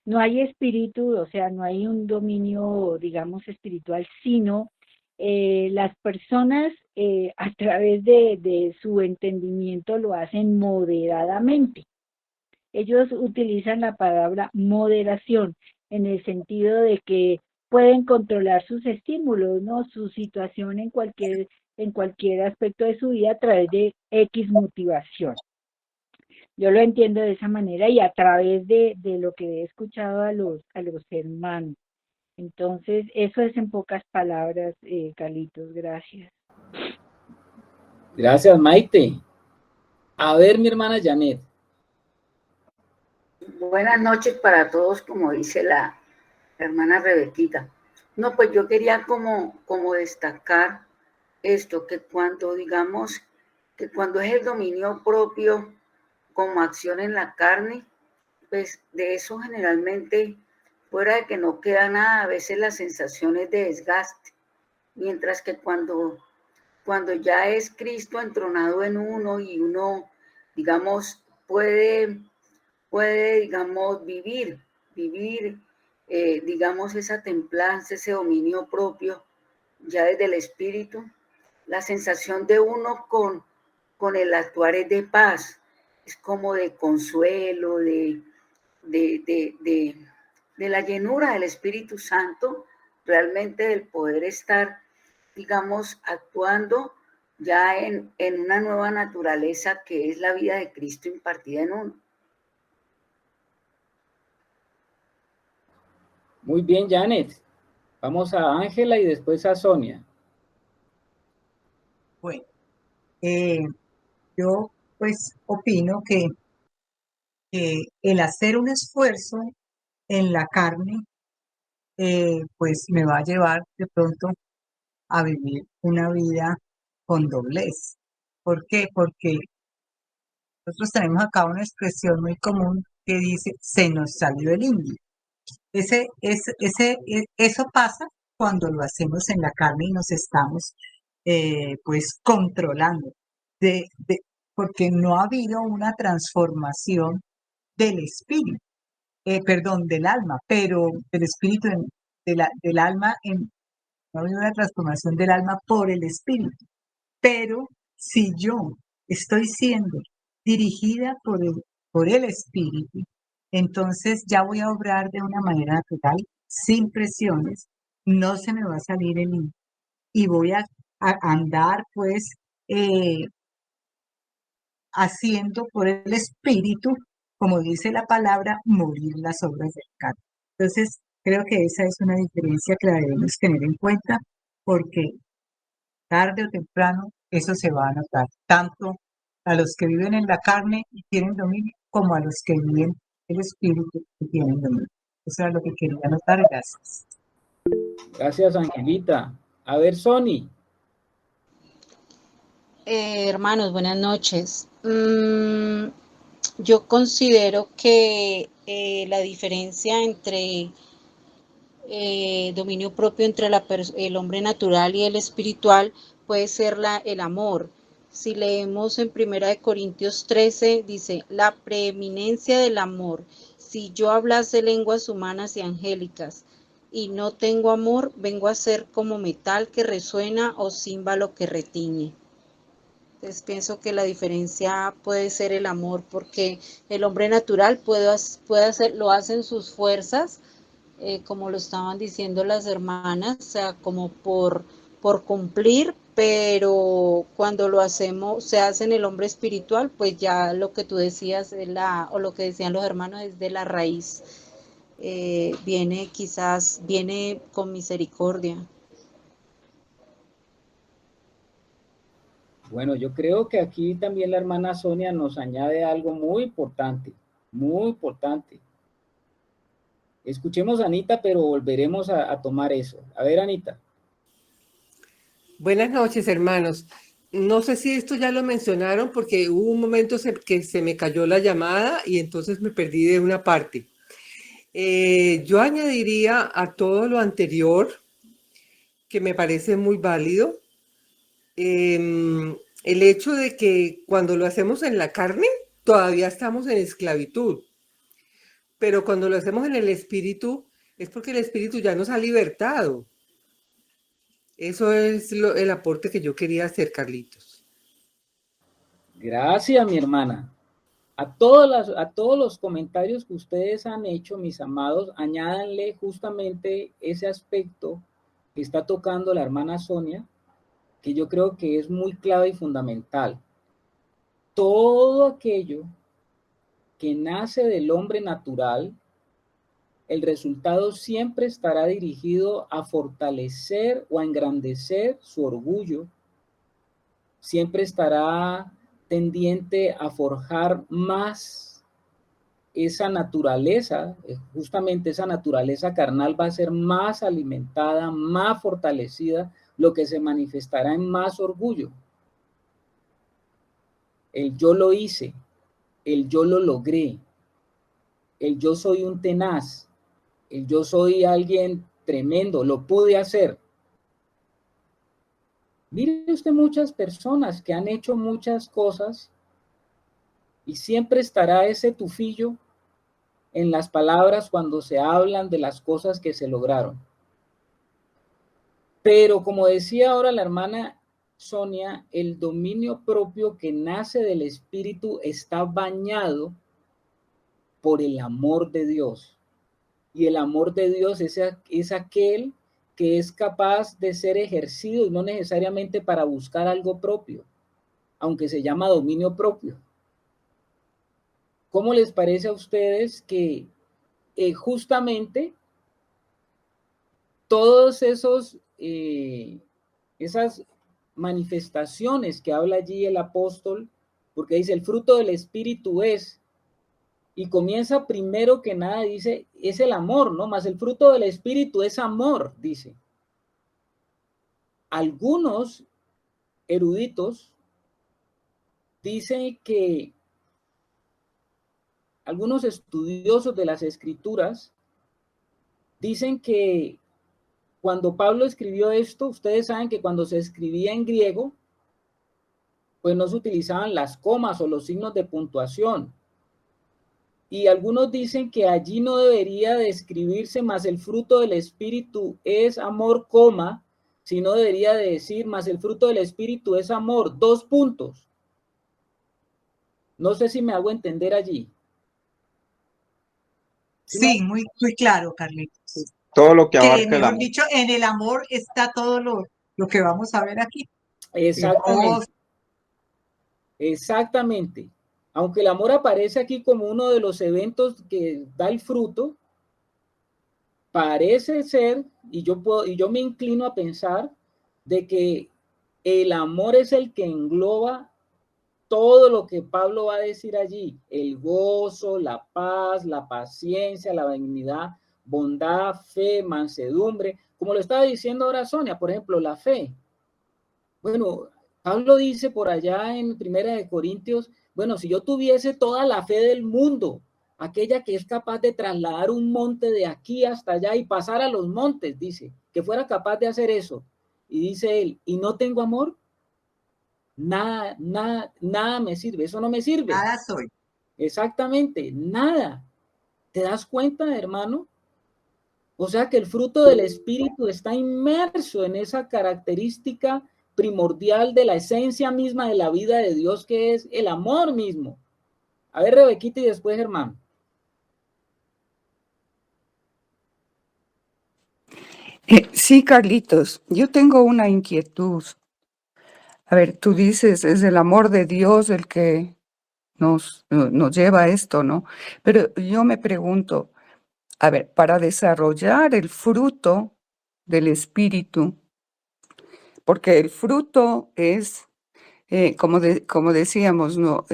S5: no hay espíritu, o sea, no hay un dominio, digamos, espiritual, sino las personas a través de su entendimiento lo hacen moderadamente. Ellos utilizan la palabra moderación en el sentido de que pueden controlar sus estímulos, ¿no? Su situación en cualquier aspecto de su vida a través de X motivación. Yo lo entiendo de esa manera y a través de lo que he escuchado a los hermanos. Entonces, eso es en pocas palabras, Carlitos, gracias.
S1: Gracias, Maite. A ver, mi hermana Janet.
S9: Buenas noches para todos, como dice la hermana Rebequita. No, pues yo quería como destacar esto, que cuando digamos, que cuando es el dominio propio como acción en la carne, pues de eso generalmente, fuera de que no queda nada, a veces la sensación es de desgaste, mientras que cuando ya es Cristo entronado en uno y uno, digamos, puede, digamos, vivir, digamos, esa templanza, ese dominio propio, ya desde el espíritu, la sensación de uno con el actuar es de paz, es como de consuelo, de la llenura del Espíritu Santo, realmente del poder estar, digamos, actuando ya en una nueva naturaleza que es la vida de Cristo impartida en uno.
S1: Muy bien, Janet. Vamos a Ángela y después a Sonia.
S3: Bueno, yo pues opino que el hacer un esfuerzo en la carne, pues me va a llevar de pronto a vivir una vida con doblez. ¿Por qué? Porque nosotros tenemos acá una expresión muy común que dice, se nos salió el indio. Eso pasa cuando lo hacemos en la carne y nos estamos pues controlando, porque no ha habido una transformación del espíritu, perdón, del alma, pero del espíritu, del alma, no ha habido una transformación del alma por el espíritu. Pero si yo estoy siendo dirigida por el espíritu, entonces ya voy a obrar de una manera natural, sin presiones, no se me va a salir el hilo y voy a andar pues haciendo por el espíritu, como dice la palabra, morir las obras del carne. Entonces, creo que esa es una diferencia que la debemos tener en cuenta porque tarde o temprano eso se va a notar, tanto a los que viven en la carne y tienen dominio, como a los que viven en el espíritu y tienen dominio. Eso era lo que quería anotar. Gracias.
S1: Gracias, Angelita. A ver, Sony.
S10: Hermanos, buenas noches. Yo considero que la diferencia entre dominio propio entre el hombre natural y el espiritual puede ser el amor. Si leemos en 1 Corintios 13, dice, la preeminencia del amor. Si yo hablase lenguas humanas y angélicas y no tengo amor, vengo a ser como metal que resuena o címbalo que retiñe. Entonces pienso que la diferencia puede ser el amor, porque el hombre natural puede hacer, lo hacen sus fuerzas, como lo estaban diciendo las hermanas, o sea, como por cumplir, pero cuando lo hacemos, se hace en el hombre espiritual, pues ya lo que tú decías, o lo que decían los hermanos, es de la raíz, viene con misericordia.
S1: Bueno, yo creo que aquí también la hermana Sonia nos añade algo muy importante, muy importante. Escuchemos a Anita, pero volveremos a tomar eso. A ver, Anita.
S11: Buenas noches, hermanos. No sé si esto ya lo mencionaron porque hubo un momento que se me cayó la llamada y entonces me perdí de una parte. Yo añadiría a todo lo anterior, que me parece muy válido, el hecho de que cuando lo hacemos en la carne, todavía estamos en esclavitud. Pero cuando lo hacemos en el espíritu, es porque el espíritu ya nos ha libertado. Eso es el aporte que yo quería hacer, Carlitos.
S1: Gracias, mi hermana. A todos los comentarios que ustedes han hecho, mis amados, añádanle justamente ese aspecto que está tocando la hermana Sonia, que yo creo que es muy clave y fundamental. Todo aquello que nace del hombre natural, el resultado siempre estará dirigido a fortalecer o a engrandecer su orgullo, siempre estará tendiente a forjar más esa naturaleza, justamente esa naturaleza carnal va a ser más alimentada, más fortalecida, lo que se manifestará en más orgullo. El yo lo hice, el yo lo logré, el yo soy un tenaz, el yo soy alguien tremendo, lo pude hacer. Mire usted muchas personas que han hecho muchas cosas y siempre estará ese tufillo en las palabras cuando se hablan de las cosas que se lograron. Pero como decía ahora la hermana Sonia, el dominio propio que nace del espíritu está bañado por el amor de Dios. Y el amor de Dios es aquel que es capaz de ser ejercido y no necesariamente para buscar algo propio, aunque se llama dominio propio. ¿Cómo les parece a ustedes que justamente todos esas manifestaciones que habla allí el apóstol, porque dice el fruto del espíritu es, y comienza primero que nada, dice, es el amor, ¿no? Más el fruto del espíritu es amor, dice. Algunos eruditos dicen que algunos estudiosos de las escrituras dicen que cuando Pablo escribió esto, ustedes saben que cuando se escribía en griego, pues no se utilizaban las comas o los signos de puntuación. Y algunos dicen que allí no debería de escribirse más el fruto del espíritu es amor, coma, sino debería de decir más el fruto del espíritu es amor, 2 puntos. No sé si me hago entender allí.
S3: Sí, muy, muy claro, Carlitos.
S2: Todo lo que
S3: Que
S2: abarca el
S3: mejor
S2: amor.
S3: dicho, en el amor está todo lo que vamos a ver aquí.
S1: Exactamente. Exactamente. Aunque el amor aparece aquí como uno de los eventos que da el fruto, parece ser, y yo me inclino a pensar, de que el amor es el que engloba todo lo que Pablo va a decir allí, el gozo, la paz, la paciencia, la benignidad, bondad, fe, mansedumbre, como lo estaba diciendo ahora Sonia, por ejemplo, la fe. Bueno, Pablo dice por allá en Primera de Corintios, bueno, si yo tuviese toda la fe del mundo, aquella que es capaz de trasladar un monte de aquí hasta allá y pasar a los montes, dice, que fuera capaz de hacer eso. Y dice él, ¿y no tengo amor? Nada me sirve, eso no me sirve.
S3: Nada soy.
S1: Exactamente, nada. ¿Te das cuenta, hermano? O sea que el fruto del Espíritu está inmerso en esa característica primordial de la esencia misma de la vida de Dios, que es el amor mismo. A ver, Rebequita, y después Germán.
S6: Sí, Carlitos, yo tengo una inquietud. A ver, tú dices, es el amor de Dios el que nos lleva a esto, ¿no? Pero yo me pregunto, a ver, para desarrollar el fruto del Espíritu, porque el fruto es, como decíamos, ¿no?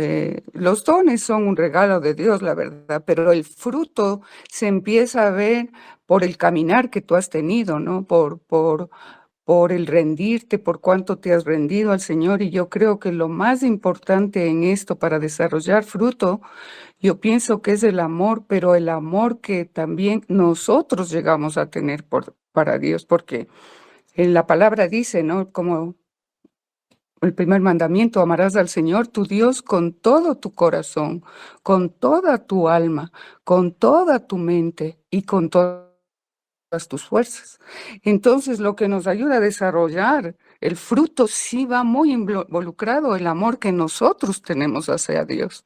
S6: Los dones son un regalo de Dios, la verdad, pero el fruto se empieza a ver por el caminar que tú has tenido, ¿no? Por el rendirte, por cuánto te has rendido al Señor. Y yo creo que lo más importante en esto para desarrollar fruto, yo pienso que es el amor, pero el amor que también nosotros llegamos a tener para Dios, porque en la palabra dice, ¿no? Como el primer mandamiento, amarás al Señor tu Dios con todo tu corazón, con toda tu alma, con toda tu mente y con todas tus fuerzas. Entonces, lo que nos ayuda a desarrollar el fruto sí va muy involucrado el amor que nosotros tenemos hacia Dios.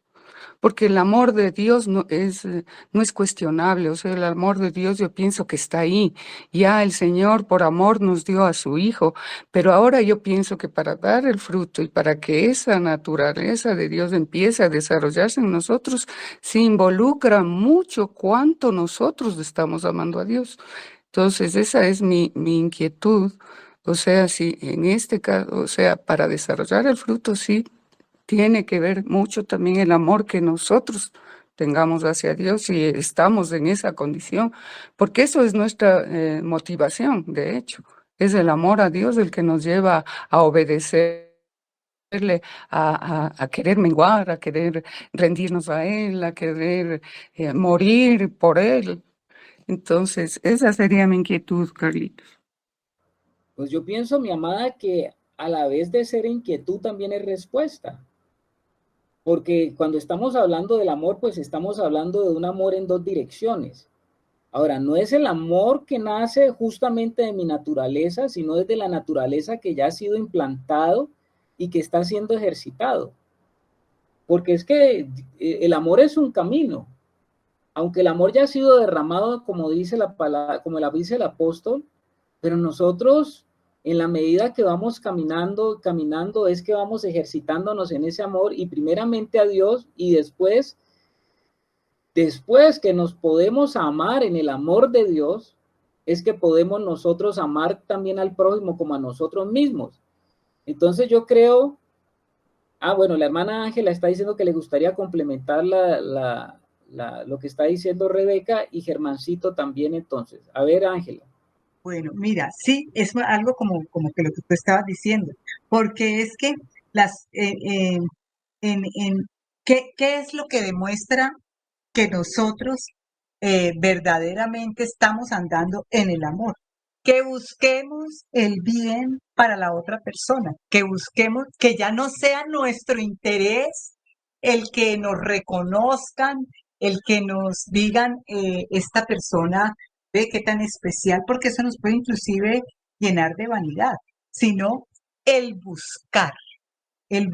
S6: Porque el amor de Dios no es cuestionable, o sea, el amor de Dios yo pienso que está ahí. Ya el Señor por amor nos dio a su Hijo, pero ahora yo pienso que para dar el fruto y para que esa naturaleza de Dios empiece a desarrollarse en nosotros, se involucra mucho cuánto nosotros estamos amando a Dios. Entonces, esa es mi inquietud. O sea, si en este caso, o sea, para desarrollar el fruto, sí, tiene que ver mucho también el amor que nosotros tengamos hacia Dios y estamos en esa condición, porque eso es nuestra motivación, de hecho, es el amor a Dios el que nos lleva a obedecerle, a querer menguar, a querer rendirnos a Él, a querer morir por Él. Entonces, esa sería mi inquietud, Carlitos.
S1: Pues yo pienso, mi amada, que a la vez de ser inquietud también es respuesta. Porque cuando estamos hablando del amor, pues estamos hablando de un amor en dos direcciones. Ahora, no es el amor que nace justamente de mi naturaleza, sino desde la naturaleza que ya ha sido implantado y que está siendo ejercitado. Porque es que el amor es un camino. Aunque el amor ya ha sido derramado, como dice la palabra, como la dice el apóstol, pero nosotros, en la medida que vamos caminando, es que vamos ejercitándonos en ese amor y primeramente a Dios y después que nos podemos amar en el amor de Dios, es que podemos nosotros amar también al prójimo como a nosotros mismos. Entonces yo creo, bueno, la hermana Ángela está diciendo que le gustaría complementar lo que está diciendo Rebeca y Germancito también entonces. A ver, Ángela.
S3: Bueno, mira, sí, es algo como que lo que tú estabas diciendo, porque es que ¿qué es lo que demuestra que nosotros verdaderamente estamos andando en el amor? Que busquemos el bien para la otra persona, que busquemos que ya no sea nuestro interés el que nos reconozcan, el que nos digan esta persona ve qué tan especial, porque eso nos puede inclusive llenar de vanidad, sino el buscar el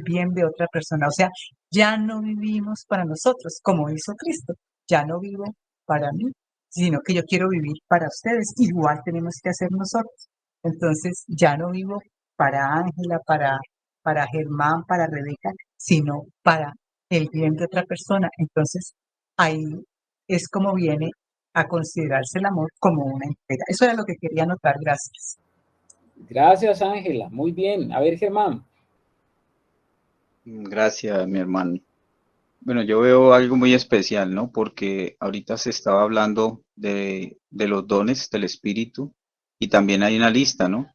S3: bien de otra persona. O sea, ya no vivimos para nosotros, como hizo Cristo. Ya no vivo para mí, sino que yo quiero vivir para ustedes. Igual tenemos que hacer nosotros. Entonces, ya no vivo para Ángela, para Germán, para Rebeca, sino para el bien de otra persona. Entonces, ahí es como viene a considerarse el amor como una entrega. Eso era lo que quería anotar. Gracias.
S1: Gracias, Ángela. Muy bien. A ver, Germán.
S2: Gracias, mi hermano. Bueno, yo veo algo muy especial, ¿no? Porque ahorita se estaba hablando de los dones del Espíritu y también hay una lista, ¿no?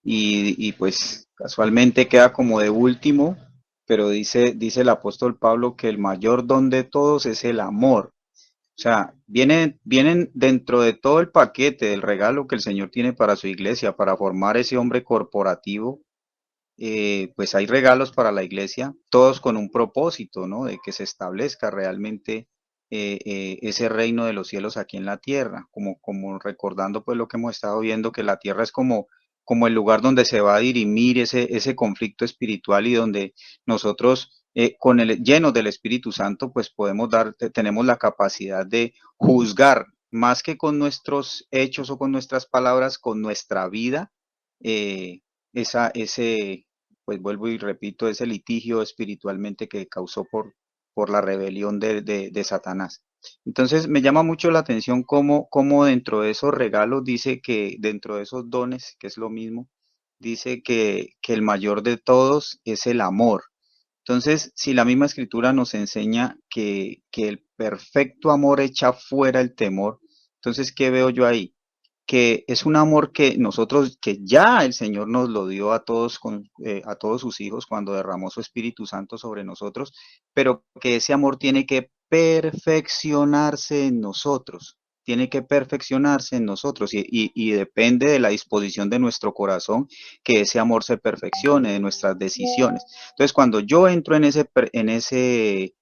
S2: Y pues casualmente queda como de último, pero dice el apóstol Pablo que el mayor don de todos es el amor. O sea, vienen dentro de todo el paquete del regalo que el Señor tiene para su iglesia, para formar ese hombre corporativo. Pues hay regalos para la iglesia, todos con un propósito, ¿no? De que se establezca realmente ese reino de los cielos aquí en la tierra, como recordando pues lo que hemos estado viendo, que la tierra es como el lugar donde se va a dirimir ese conflicto espiritual y donde nosotros, llenos del Espíritu Santo, pues tenemos la capacidad de juzgar, más que con nuestros hechos o con nuestras palabras, con nuestra vida, ese, pues vuelvo y repito, ese litigio espiritualmente que causó por la rebelión de Satanás. Entonces me llama mucho la atención cómo dentro de esos regalos dice que, dentro de esos dones, que es lo mismo, dice que el mayor de todos es el amor. Entonces, si la misma escritura nos enseña que el perfecto amor echa fuera el temor, entonces, ¿qué veo yo ahí? Que es un amor que nosotros, que ya el Señor nos lo dio a todos, a todos sus hijos cuando derramó su Espíritu Santo sobre nosotros, pero que ese amor tiene que perfeccionarse en nosotros, tiene que perfeccionarse en nosotros y depende de la disposición de nuestro corazón que ese amor se perfeccione, de nuestras decisiones. Entonces, cuando yo entro en ese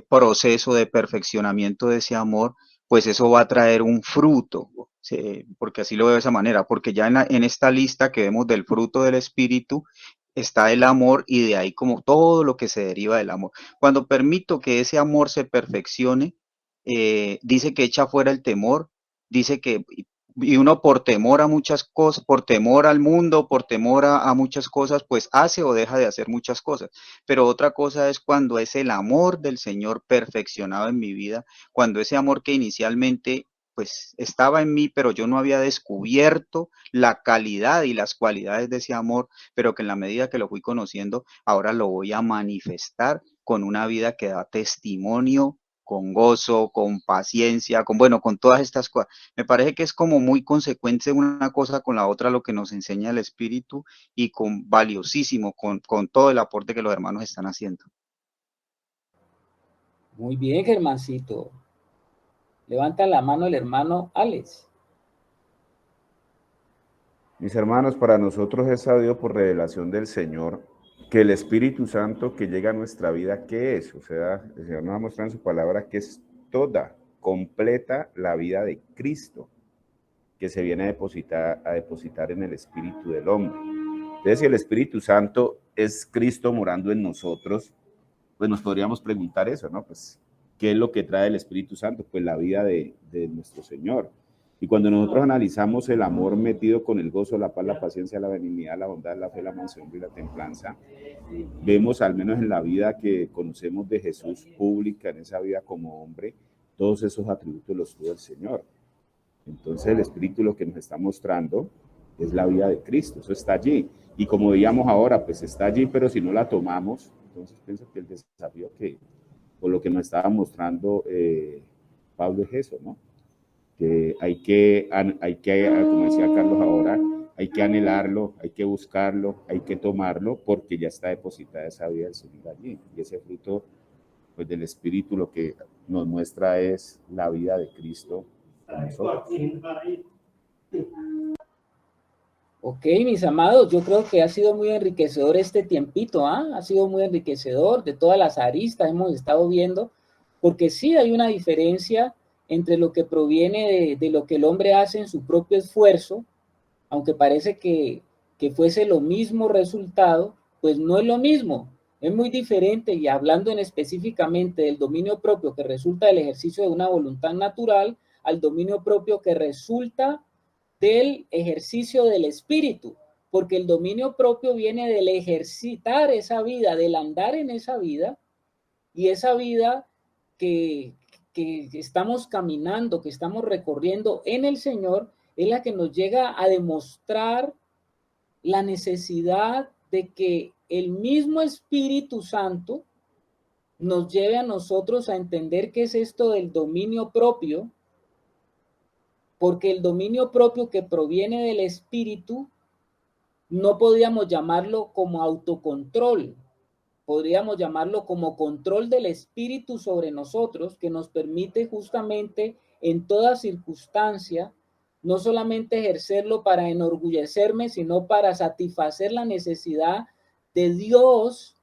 S2: proceso de perfeccionamiento de ese amor, pues eso va a traer un fruto, ¿sí? Porque así lo veo de esa manera, porque ya en esta lista que vemos del fruto del Espíritu está el amor y de ahí como todo lo que se deriva del amor. Cuando permito que ese amor se perfeccione, dice que echa fuera el temor, dice que, y uno por temor a muchas cosas, por temor al mundo, por temor a muchas cosas, pues hace o deja de hacer muchas cosas. Pero otra cosa es cuando es el amor del Señor perfeccionado en mi vida, cuando ese amor que inicialmente pues estaba en mí, pero yo no había descubierto la calidad y las cualidades de ese amor, pero que en la medida que lo fui conociendo, ahora lo voy a manifestar con una vida que da testimonio, con gozo, con paciencia, con todas estas cosas. Me parece que es como muy consecuente una cosa con la otra lo que nos enseña el Espíritu y con valiosísimo, con todo el aporte que los hermanos están haciendo.
S1: Muy bien, Germancito. Levanta la mano el hermano Alex.
S4: Mis hermanos, para nosotros es sabido por revelación del Señor que el Espíritu Santo que llega a nuestra vida, ¿qué es? O sea, el Señor nos ha mostrado en su palabra que es toda, completa la vida de Cristo, que se viene a depositar en el espíritu del hombre. Entonces, si el Espíritu Santo es Cristo morando en nosotros, pues nos podríamos preguntar eso, ¿no? Pues, ¿qué es lo que trae el Espíritu Santo? Pues la vida de nuestro Señor. Y cuando nosotros analizamos el amor metido con el gozo, la paz, la paciencia, la benignidad, la bondad, la fe, la mansedumbre y la templanza, vemos, al menos en la vida que conocemos de Jesús pública, en esa vida como hombre, todos esos atributos los tuvo el Señor. Entonces el Espíritu lo que nos está mostrando es la vida de Cristo, eso está allí. Y como veíamos ahora, pues está allí, pero si no la tomamos, entonces pienso que el desafío por lo que nos estaba mostrando Pablo es eso, ¿no? Que hay que, como decía Carlos ahora, hay que anhelarlo, hay que buscarlo, hay que tomarlo, porque ya está depositada esa vida del Señor allí. Y ese fruto, pues, del Espíritu lo que nos muestra es la vida de Cristo en nosotros.
S1: Ok, mis amados, yo creo que ha sido muy enriquecedor este tiempito, ha sido muy enriquecedor, de todas las aristas hemos estado viendo, porque sí hay una diferencia entre lo que proviene de lo que el hombre hace en su propio esfuerzo, aunque parece que fuese lo mismo resultado, pues no es lo mismo, es muy diferente. Y hablando específicamente del dominio propio que resulta del ejercicio de una voluntad natural, al dominio propio que resulta del ejercicio del espíritu, porque el dominio propio viene del ejercitar esa vida, del andar en esa vida, y esa vida que estamos caminando, que estamos recorriendo en el Señor, es la que nos llega a demostrar la necesidad de que el mismo Espíritu Santo nos lleve a nosotros a entender qué es esto del dominio propio, porque el dominio propio que proviene del Espíritu no podríamos llamarlo como autocontrol, podríamos llamarlo como control del Espíritu sobre nosotros, que nos permite justamente en toda circunstancia no solamente ejercerlo para enorgullecerme, sino para satisfacer la necesidad de Dios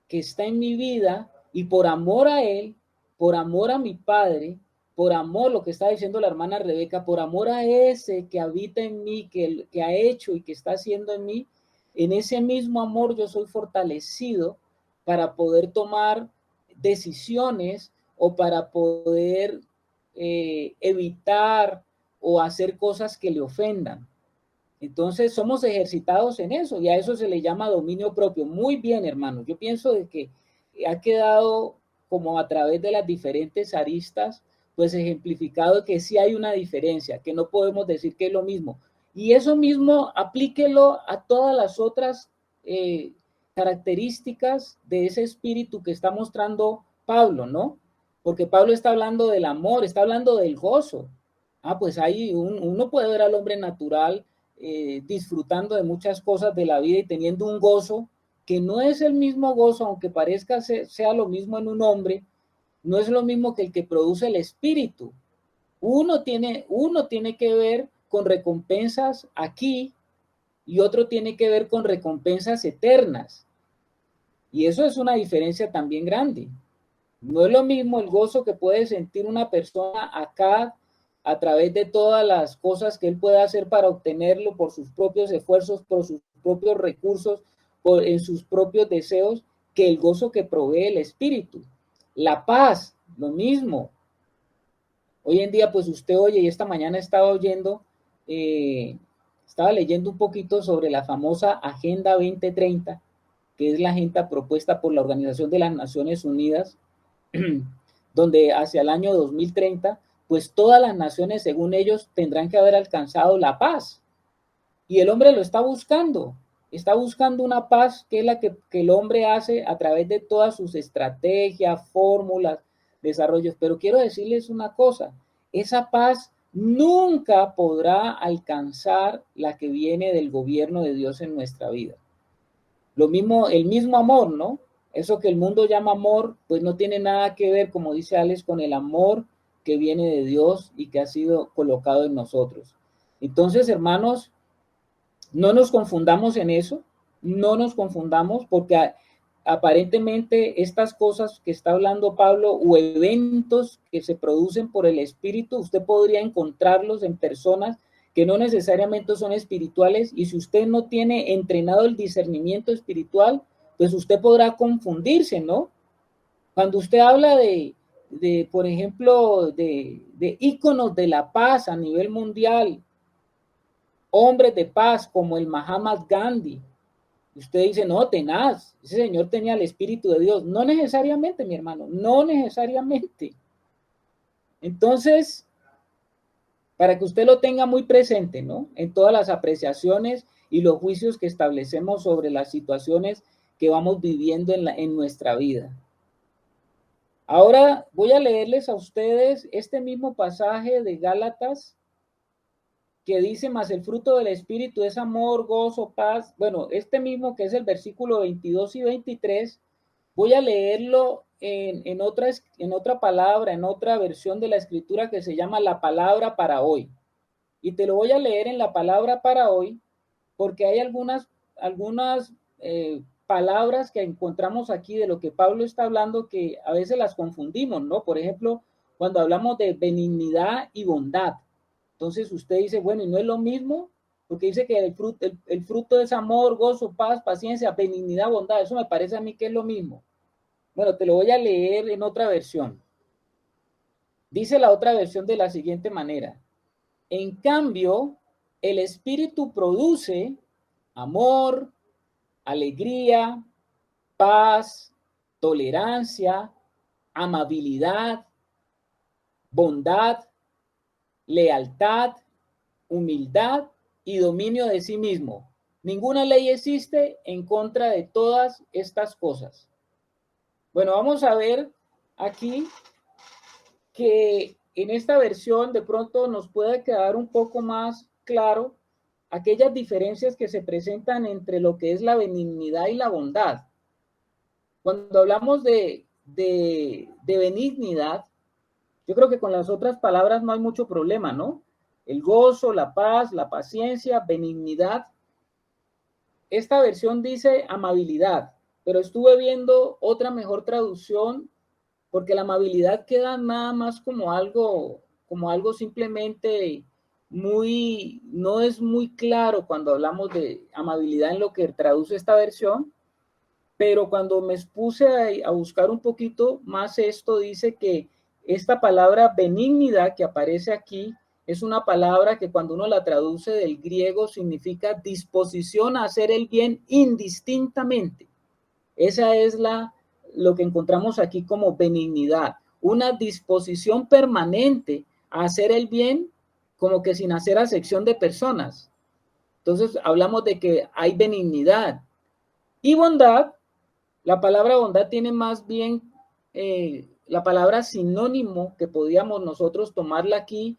S1: que está en mi vida, y por amor a Él, por amor a mi Padre, por amor, lo que está diciendo la hermana Rebeca, por amor a ese que habita en mí, que ha hecho y que está haciendo en mí, en ese mismo amor yo soy fortalecido para poder tomar decisiones o para poder evitar o hacer cosas que le ofendan. Entonces somos ejercitados en eso y a eso se le llama dominio propio. Muy bien, hermanos. Yo pienso de que ha quedado como a través de las diferentes aristas, pues ejemplificado que sí hay una diferencia, que no podemos decir que es lo mismo. Y eso mismo aplíquelo a todas las otras características de ese espíritu que está mostrando Pablo, ¿no? Porque Pablo está hablando del amor, está hablando del gozo. Pues ahí uno puede ver al hombre natural disfrutando de muchas cosas de la vida y teniendo un gozo que no es el mismo gozo, aunque parezca sea lo mismo en un hombre, no es lo mismo que el que produce el espíritu. Uno tiene que ver con recompensas aquí y otro tiene que ver con recompensas eternas. Y eso es una diferencia también grande. No es lo mismo el gozo que puede sentir una persona acá a través de todas las cosas que él puede hacer para obtenerlo por sus propios esfuerzos, por sus propios recursos, en sus propios deseos, que el gozo que provee el espíritu. La paz, lo mismo. Hoy en día, pues usted oye, y esta mañana estaba oyendo, estaba leyendo un poquito sobre la famosa Agenda 2030, que es la agenda propuesta por la Organización de las Naciones Unidas, donde hacia el año 2030, pues todas las naciones, según ellos, tendrán que haber alcanzado la paz. Y el hombre lo está buscando una paz que es la que el hombre hace a través de todas sus estrategias, fórmulas, desarrollos. Pero quiero decirles una cosa, esa paz nunca podrá alcanzar la que viene del gobierno de Dios en nuestra vida. Lo mismo, el mismo amor, ¿no? Eso que el mundo llama amor, pues no tiene nada que ver, como dice Alex, con el amor que viene de Dios y que ha sido colocado en nosotros. Entonces, hermanos, no nos confundamos en eso, no nos confundamos, porque aparentemente estas cosas que está hablando Pablo o eventos que se producen por el Espíritu, usted podría encontrarlos en personas que no necesariamente son espirituales, y si usted no tiene entrenado el discernimiento espiritual, pues usted podrá confundirse, ¿no? Cuando usted habla de por ejemplo, de íconos de la paz a nivel mundial, hombres de paz como el Mahatma Gandhi, usted dice, no, tenaz, ese señor tenía el Espíritu de Dios. No necesariamente, mi hermano, no necesariamente. Entonces, para que usted lo tenga muy presente, ¿no? En todas las apreciaciones y los juicios que establecemos sobre las situaciones que vamos viviendo en nuestra vida. Ahora voy a leerles a ustedes este mismo pasaje de Gálatas que dice, más el fruto del Espíritu es amor, gozo, paz. Bueno, este mismo que es el versículo 22 y 23, voy a leerlo en otra palabra, en otra versión de la Escritura que se llama la palabra para hoy. Y te lo voy a leer en la palabra para hoy, porque hay algunas palabras que encontramos aquí de lo que Pablo está hablando que a veces las confundimos, ¿no? Por ejemplo, cuando hablamos de benignidad y bondad. Entonces usted dice, bueno, ¿y no es lo mismo? Porque dice que el fruto es amor, gozo, paz, paciencia, benignidad, bondad. Eso me parece a mí que es lo mismo. Bueno, te lo voy a leer en otra versión. Dice la otra versión de la siguiente manera. En cambio, el Espíritu produce amor, alegría, paz, tolerancia, amabilidad, bondad, lealtad, humildad y dominio de sí mismo. Ninguna ley existe en contra de todas estas cosas. Bueno, vamos a ver aquí que en esta versión de pronto nos puede quedar un poco más claro aquellas diferencias que se presentan entre lo que es la benignidad y la bondad. Cuando hablamos de benignidad, yo creo que con las otras palabras no hay mucho problema, ¿no? El gozo, la paz, la paciencia, benignidad. Esta versión dice amabilidad, pero estuve viendo otra mejor traducción porque la amabilidad queda nada más como algo simplemente no es muy claro cuando hablamos de amabilidad en lo que traduce esta versión, pero cuando me puse a buscar un poquito más esto, dice que esta palabra benignidad que aparece aquí es una palabra que cuando uno la traduce del griego significa disposición a hacer el bien indistintamente. Esa es lo que encontramos aquí como benignidad, una disposición permanente a hacer el bien como que sin hacer acepción de personas. Entonces hablamos de que hay benignidad. Y bondad, la palabra bondad tiene más bien la palabra sinónimo que podíamos nosotros tomarla aquí,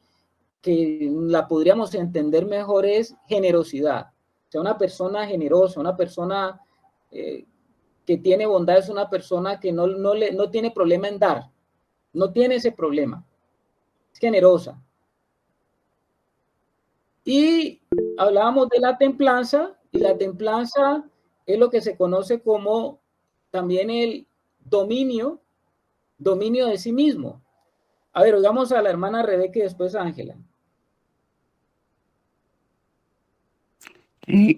S1: que la podríamos entender mejor, es generosidad. O sea, una persona generosa, una persona que tiene bondad es una persona que no tiene problema en dar, no tiene ese problema, es generosa. Y hablábamos de la templanza, y la templanza es lo que se conoce como también el dominio de sí mismo. A ver, oigamos a la hermana Rebeca y después a Ángela.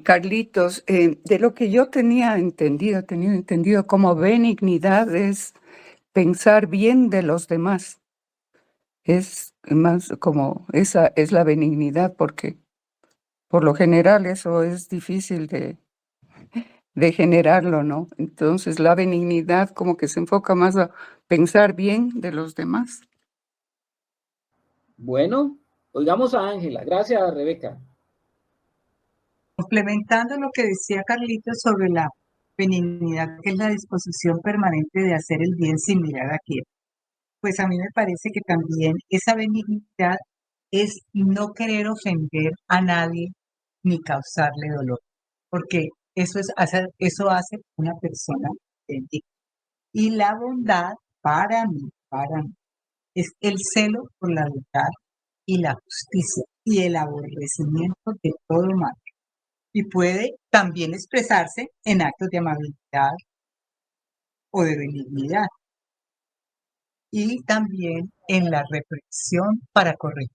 S6: Carlitos, de lo que yo tenía entendido como benignidad es pensar bien de los demás. Es más como esa es la benignidad, porque por lo general eso es difícil de generarlo, ¿no? Entonces la benignidad como que se enfoca más a pensar bien de los demás.
S1: Bueno, oigamos a Ángela. Gracias, Rebeca.
S3: Complementando lo que decía Carlitos sobre la benignidad, que es la disposición permanente de hacer el bien sin mirar a quién, pues a mí me parece que también esa benignidad es no querer ofender a nadie ni causarle dolor, porque eso hace una persona auténtica. Y la bondad, para mí, es el celo por la verdad y la justicia y el aborrecimiento de todo mal. Y puede también expresarse en actos de amabilidad o de benignidad. Y también en la reprensión para corregir,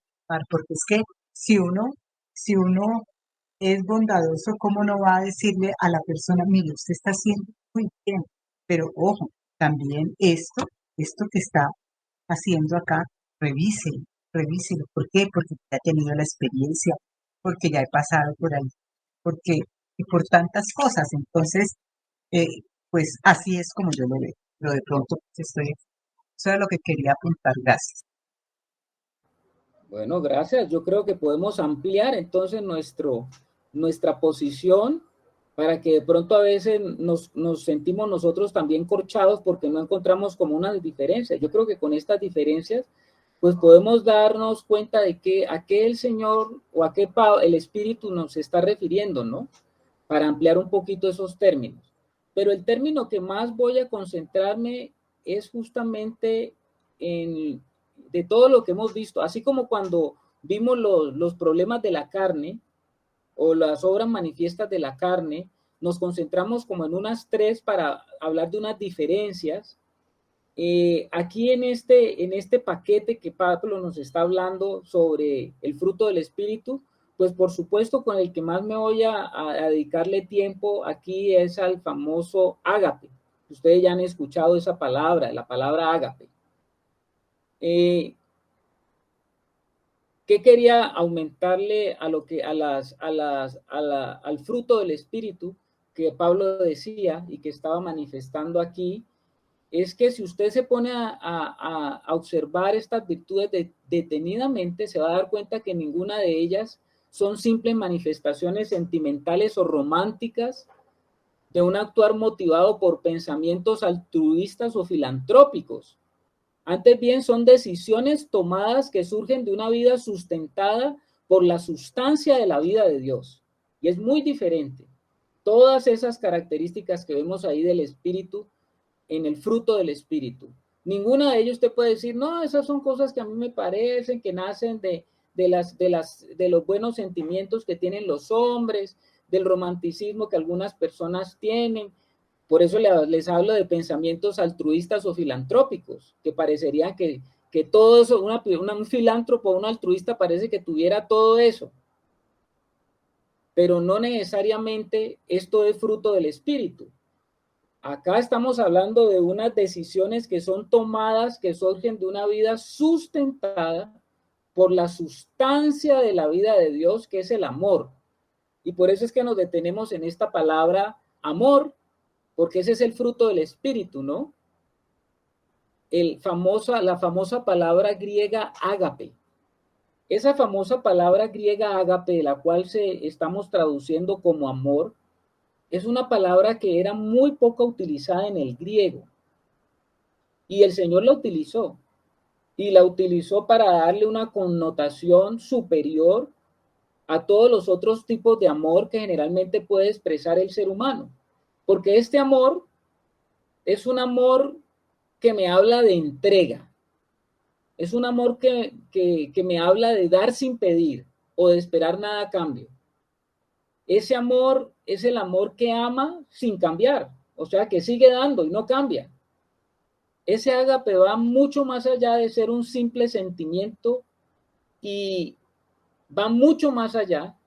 S3: porque es que si uno es bondadoso, ¿cómo no va a decirle a la persona, mire, usted está haciendo muy bien, pero ojo, también esto que está haciendo acá, revíselo. ¿Por qué? Porque ya he tenido la experiencia, porque ya he pasado por ahí, y por tantas cosas. Entonces, pues así es como yo lo veo. Pero de pronto eso es lo que quería apuntar. Gracias.
S1: Bueno, gracias. Yo creo que podemos ampliar entonces nuestra posición para que de pronto a veces nos sentimos nosotros también corchados porque no encontramos como unas diferencias. Yo creo que con estas diferencias pues podemos darnos cuenta de a qué el Señor o a qué el Espíritu nos está refiriendo, ¿no? Para ampliar un poquito esos términos. Pero el término que más voy a concentrarme es justamente de todo lo que hemos visto, así como cuando vimos los problemas de la carne o las obras manifiestas de la carne, nos concentramos como en unas tres para hablar de unas diferencias. Aquí en este paquete que Pablo nos está hablando sobre el fruto del Espíritu, pues por supuesto con el que más me voy a dedicarle tiempo aquí es al famoso ágape. Ustedes ya han escuchado esa palabra, la palabra ágape. ¿Qué quería aumentarle al fruto del Espíritu que Pablo decía y que estaba manifestando aquí? Es que si usted se pone a observar estas virtudes detenidamente, se va a dar cuenta que ninguna de ellas son simples manifestaciones sentimentales o románticas de un actuar motivado por pensamientos altruistas o filantrópicos. Antes bien, son decisiones tomadas que surgen de una vida sustentada por la sustancia de la vida de Dios. Y es muy diferente. Todas esas características que vemos ahí del Espíritu, en el fruto del Espíritu. Ninguna de ellos te puede decir, no, esas son cosas que a mí me parecen, que nacen de los buenos sentimientos que tienen los hombres, del romanticismo que algunas personas tienen. Por eso les hablo de pensamientos altruistas o filantrópicos, que parecería que todo eso, un filántropo o un altruista parece que tuviera todo eso. Pero no necesariamente esto es fruto del Espíritu. Acá estamos hablando de unas decisiones que son tomadas, que surgen de una vida sustentada por la sustancia de la vida de Dios, que es el amor. Y por eso es que nos detenemos en esta palabra amor, porque ese es el fruto del Espíritu, ¿no? La famosa palabra griega ágape. Esa famosa palabra griega ágape, la cual estamos traduciendo como amor, es una palabra que era muy poco utilizada en el griego. Y el Señor la utilizó. Y la utilizó para darle una connotación superior a todos los otros tipos de amor que generalmente puede expresar el ser humano. Porque este amor es un amor que me habla de entrega. Es un amor que me habla de dar sin pedir o de esperar nada a cambio. Ese amor es el amor que ama sin cambiar, o sea, que sigue dando y no cambia. Ese ágape va mucho más allá de ser un simple sentimiento y va mucho más allá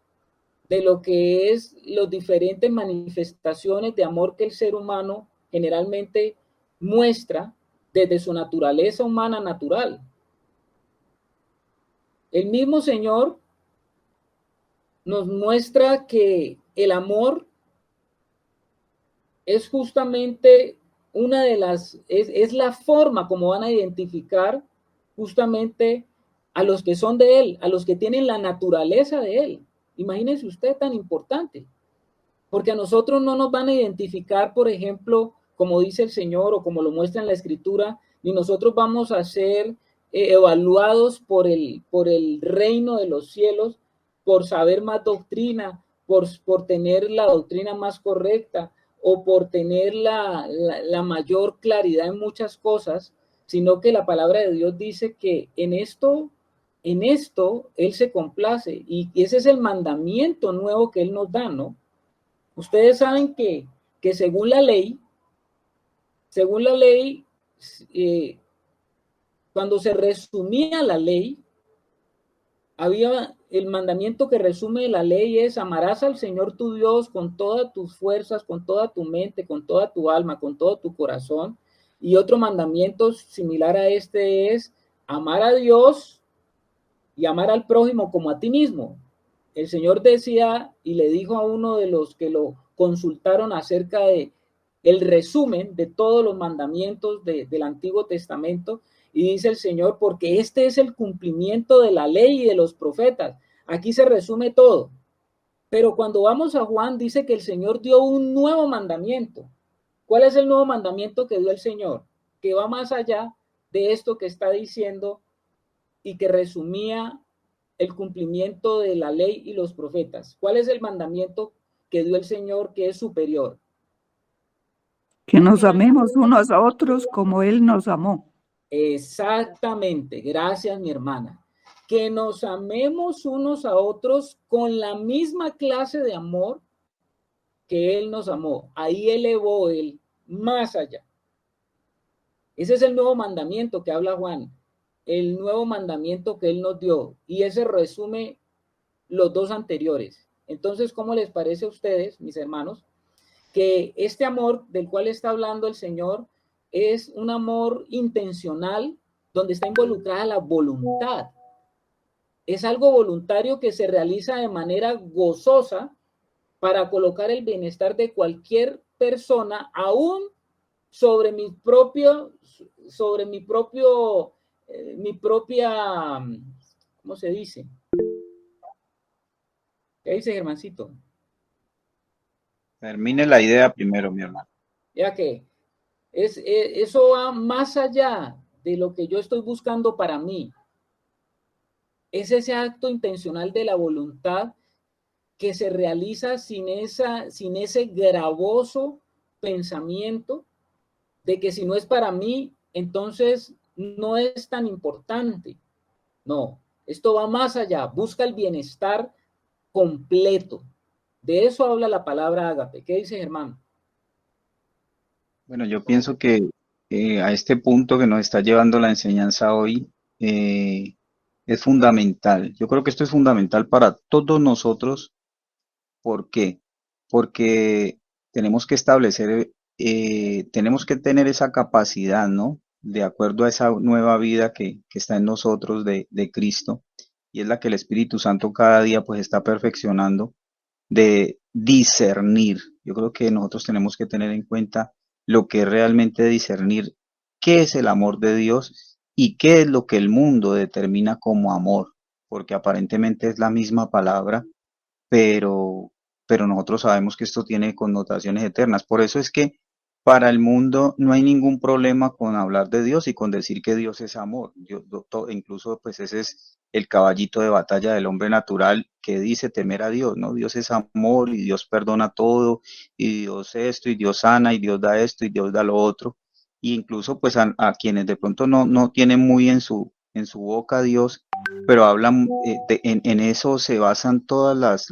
S1: de lo que es las diferentes manifestaciones de amor que el ser humano generalmente muestra desde su naturaleza humana natural. El mismo Señor nos muestra que el amor es justamente una de es la forma como van a identificar justamente a los que son de Él, a los que tienen la naturaleza de Él. Imagínense usted, tan importante, porque a nosotros no nos van a identificar, por ejemplo, como dice el Señor o como lo muestra en la Escritura, ni nosotros vamos a ser evaluados por el reino de los cielos, por saber más doctrina, por tener la doctrina más correcta o por tener la mayor claridad en muchas cosas, sino que la palabra de Dios dice que en esto Él se complace y ese es el mandamiento nuevo que Él nos da, ¿no? Ustedes saben que según la ley, cuando se resumía la ley, había el mandamiento que resume la ley es amarás al Señor tu Dios con todas tus fuerzas, con toda tu mente, con toda tu alma, con todo tu corazón. Y otro mandamiento similar a este es amar a Dios y amar al prójimo como a ti mismo. El Señor decía y le dijo a uno de los que lo consultaron acerca de el resumen de todos los mandamientos del Antiguo Testamento. Y dice el Señor, porque este es el cumplimiento de la ley y de los profetas. Aquí se resume todo. Pero cuando vamos a Juan, dice que el Señor dio un nuevo mandamiento. ¿Cuál es el nuevo mandamiento que dio el Señor? Que va más allá de esto que está diciendo y que resumía el cumplimiento de la ley y los profetas. ¿Cuál es el mandamiento que dio el Señor que es superior?
S6: Que nos amemos unos a otros como Él nos amó.
S1: Exactamente, gracias mi hermana. Que nos amemos unos a otros con la misma clase de amor que Él nos amó. Ahí elevó Él más allá. Ese es el nuevo mandamiento que habla Juan, el nuevo mandamiento que Él nos dio. Y ese resume los dos anteriores. Entonces, ¿cómo les parece a ustedes, mis hermanos, que este amor del cual está hablando el Señor es un amor intencional donde está involucrada la voluntad? Es algo voluntario que se realiza de manera gozosa para colocar el bienestar de cualquier persona, aún sobre mi propia, ¿cómo se dice? ¿Qué dice Germancito?
S2: Termine la idea primero, mi hermano.
S1: Ya que eso va más allá de lo que yo estoy buscando para mí. Es ese acto intencional de la voluntad que se realiza sin ese gravoso pensamiento de que si no es para mí, entonces no es tan importante. No, esto va más allá, busca el bienestar completo. De eso habla la palabra ágape. ¿Qué dice Germán?
S2: Bueno, yo pienso que a este punto que nos está llevando la enseñanza hoy es fundamental. Yo creo que esto es fundamental para todos nosotros. ¿Por qué? Porque tenemos que establecer, tenemos que tener esa capacidad, ¿no? De acuerdo a esa nueva vida que está en nosotros de Cristo, y es la que el Espíritu Santo cada día pues está perfeccionando, de discernir. Yo creo que nosotros tenemos que tener en cuenta lo que es realmente discernir qué es el amor de Dios y qué es lo que el mundo determina como amor, porque aparentemente es la misma palabra, pero, pero nosotros sabemos que esto tiene connotaciones eternas. Por eso es que para el mundo no hay ningún problema con hablar de Dios y con decir que Dios es amor. Incluso pues ese es el caballito de batalla del hombre natural que dice temer a Dios, ¿no? Dios es amor y Dios perdona todo y Dios esto y Dios sana y Dios da esto y Dios da lo otro. Y incluso pues a quienes de pronto no tienen muy en su boca a Dios, pero hablan, en eso se basan todas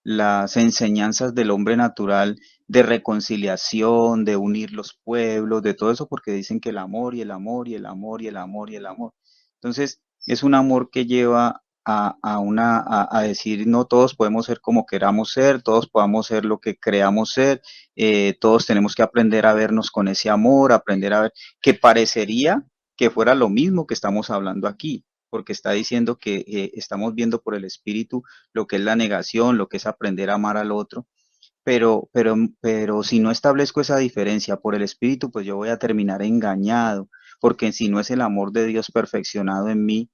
S2: las enseñanzas del hombre natural de reconciliación, de unir los pueblos, de todo eso, porque dicen que el amor y el amor y el amor y el amor y el amor. Entonces, es un amor que lleva a decir, no todos podemos ser como queramos ser, todos podamos ser lo que creamos ser, todos tenemos que aprender a vernos con ese amor, aprender a ver, que parecería que fuera lo mismo que estamos hablando aquí, porque está diciendo que estamos viendo por el Espíritu lo que es la negación, lo que es aprender a amar al otro, pero si no establezco esa diferencia por el Espíritu, pues yo voy a terminar engañado, porque si no es el amor de Dios perfeccionado en mí,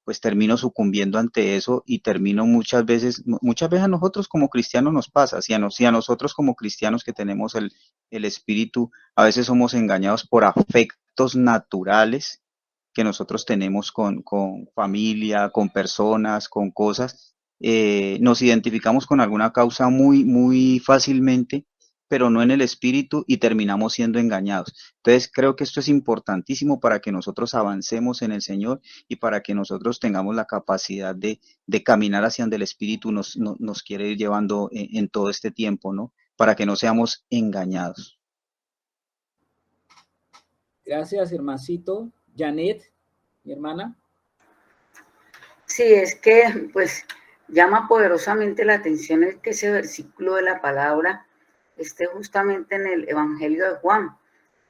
S2: pues termino sucumbiendo ante eso y termino muchas veces a nosotros como cristianos nos pasa, si a nosotros como cristianos que tenemos el Espíritu, a veces somos engañados por afectos naturales que nosotros tenemos con familia, con personas, con cosas, nos identificamos con alguna causa muy fácilmente, pero no en el espíritu y terminamos siendo engañados. Entonces, creo que esto es importantísimo para que nosotros avancemos en el Señor y para que nosotros tengamos la capacidad de caminar hacia donde el espíritu nos quiere ir llevando en todo este tiempo, ¿no? Para que no seamos engañados.
S1: Gracias, hermancito. Janet, mi hermana.
S9: Sí, es que pues llama poderosamente la atención el que ese versículo de la palabra esté justamente en el Evangelio de Juan,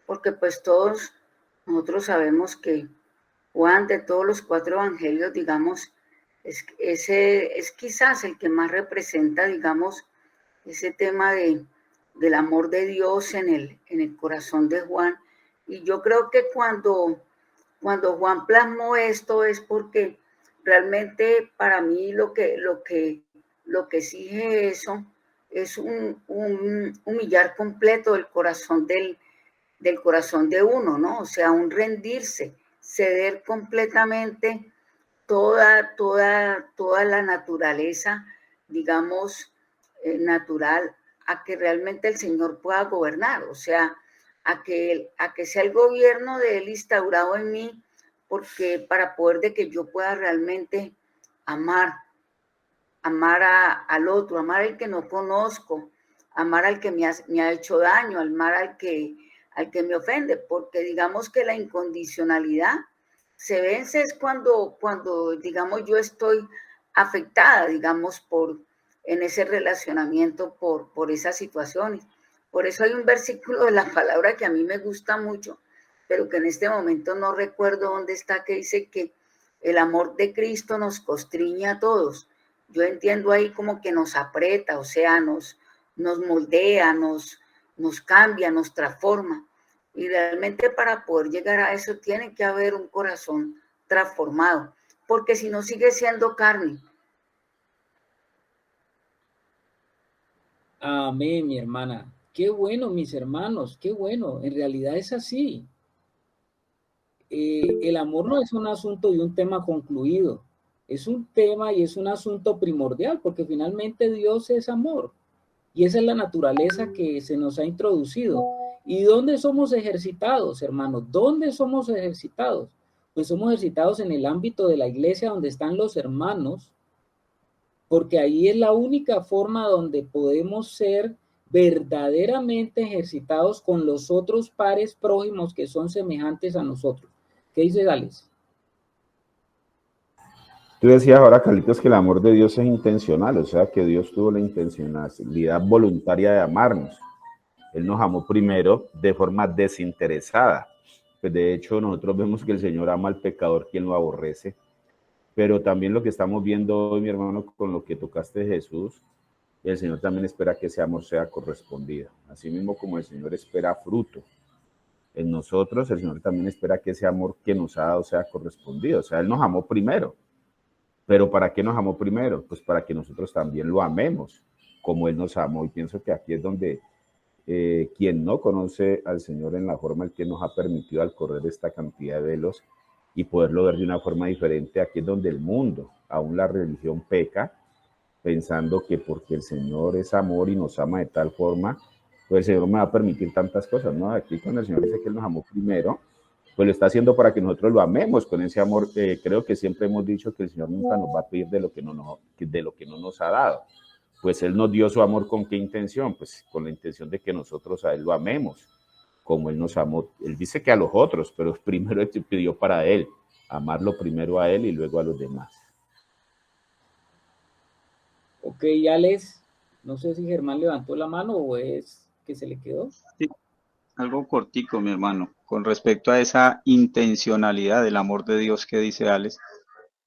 S9: porque pues todos nosotros sabemos que Juan, de todos los 4 evangelios, digamos, es quizás el que más representa, digamos, ese tema del amor de Dios en el corazón de Juan. Y yo creo que cuando Juan plasmó esto es porque realmente para mí lo que exige eso es un humillar completo el corazón del corazón de uno, ¿no? O sea, un rendirse, ceder completamente toda la naturaleza, digamos, natural, a que realmente el Señor pueda gobernar, o sea, a que sea el gobierno de Él instaurado en mí, porque para poder de que yo pueda realmente amar al otro, amar al que no conozco, amar al que me ha hecho daño, amar al que me ofende, porque digamos que la incondicionalidad se vence es cuando digamos, yo estoy afectada, digamos, en ese relacionamiento por esas situaciones. Por eso hay un versículo de la palabra que a mí me gusta mucho, pero que en este momento no recuerdo dónde está, que dice que el amor de Cristo nos constriñe a todos. Yo entiendo ahí como que nos aprieta, o sea, nos moldea, nos cambia, nos transforma. Y realmente para poder llegar a eso tiene que haber un corazón transformado, porque si no sigue siendo carne.
S1: Amén, mi hermana. Qué bueno, mis hermanos, qué bueno. En realidad es así. El amor no es un asunto y un tema concluido. Es un tema y es un asunto primordial, porque finalmente Dios es amor. Y esa es la naturaleza que se nos ha introducido. ¿Y dónde somos ejercitados, hermanos? ¿Dónde somos ejercitados? Pues somos ejercitados en el ámbito de la iglesia donde están los hermanos, porque ahí es la única forma donde podemos ser verdaderamente ejercitados con los otros pares prójimos que son semejantes a nosotros. ¿Qué dice Alex?
S4: Tú decías ahora, Carlitos, que el amor de Dios es intencional, o sea, que Dios tuvo la intencionalidad voluntaria de amarnos. Él nos amó primero de forma desinteresada. Pues de hecho, nosotros vemos que el Señor ama al pecador, quien lo aborrece. Pero también lo que estamos viendo hoy, mi hermano, con lo que tocaste de Jesús, el Señor también espera que ese amor sea correspondido. Así mismo como el Señor espera fruto en nosotros, el Señor también espera que ese amor que nos ha dado sea correspondido. O sea, Él nos amó primero. Pero ¿para qué nos amó primero? Pues para que nosotros también lo amemos como Él nos amó. Y pienso que aquí es donde quien no conoce al Señor en la forma en que nos ha permitido al correr esta cantidad de velos y poderlo ver de una forma diferente, aquí es donde el mundo, aún la religión peca, pensando que porque el Señor es amor y nos ama de tal forma, pues el Señor me va a permitir tantas cosas, ¿no? Aquí cuando el Señor dice que Él nos amó primero, pues lo está haciendo para que nosotros lo amemos con ese amor. Creo que siempre hemos dicho que el Señor nunca nos va a pedir de lo que no nos ha dado. Pues Él nos dio su amor con qué intención, pues con la intención de que nosotros a Él lo amemos, como Él nos amó. Él dice que a los otros, pero primero Él pidió para Él, amarlo primero a Él y luego a los demás.
S1: Ok, Alex, no sé si Germán levantó la mano o es que se le quedó.
S2: Sí, algo cortico, mi hermano, con respecto a esa intencionalidad del amor de Dios que dice Alex.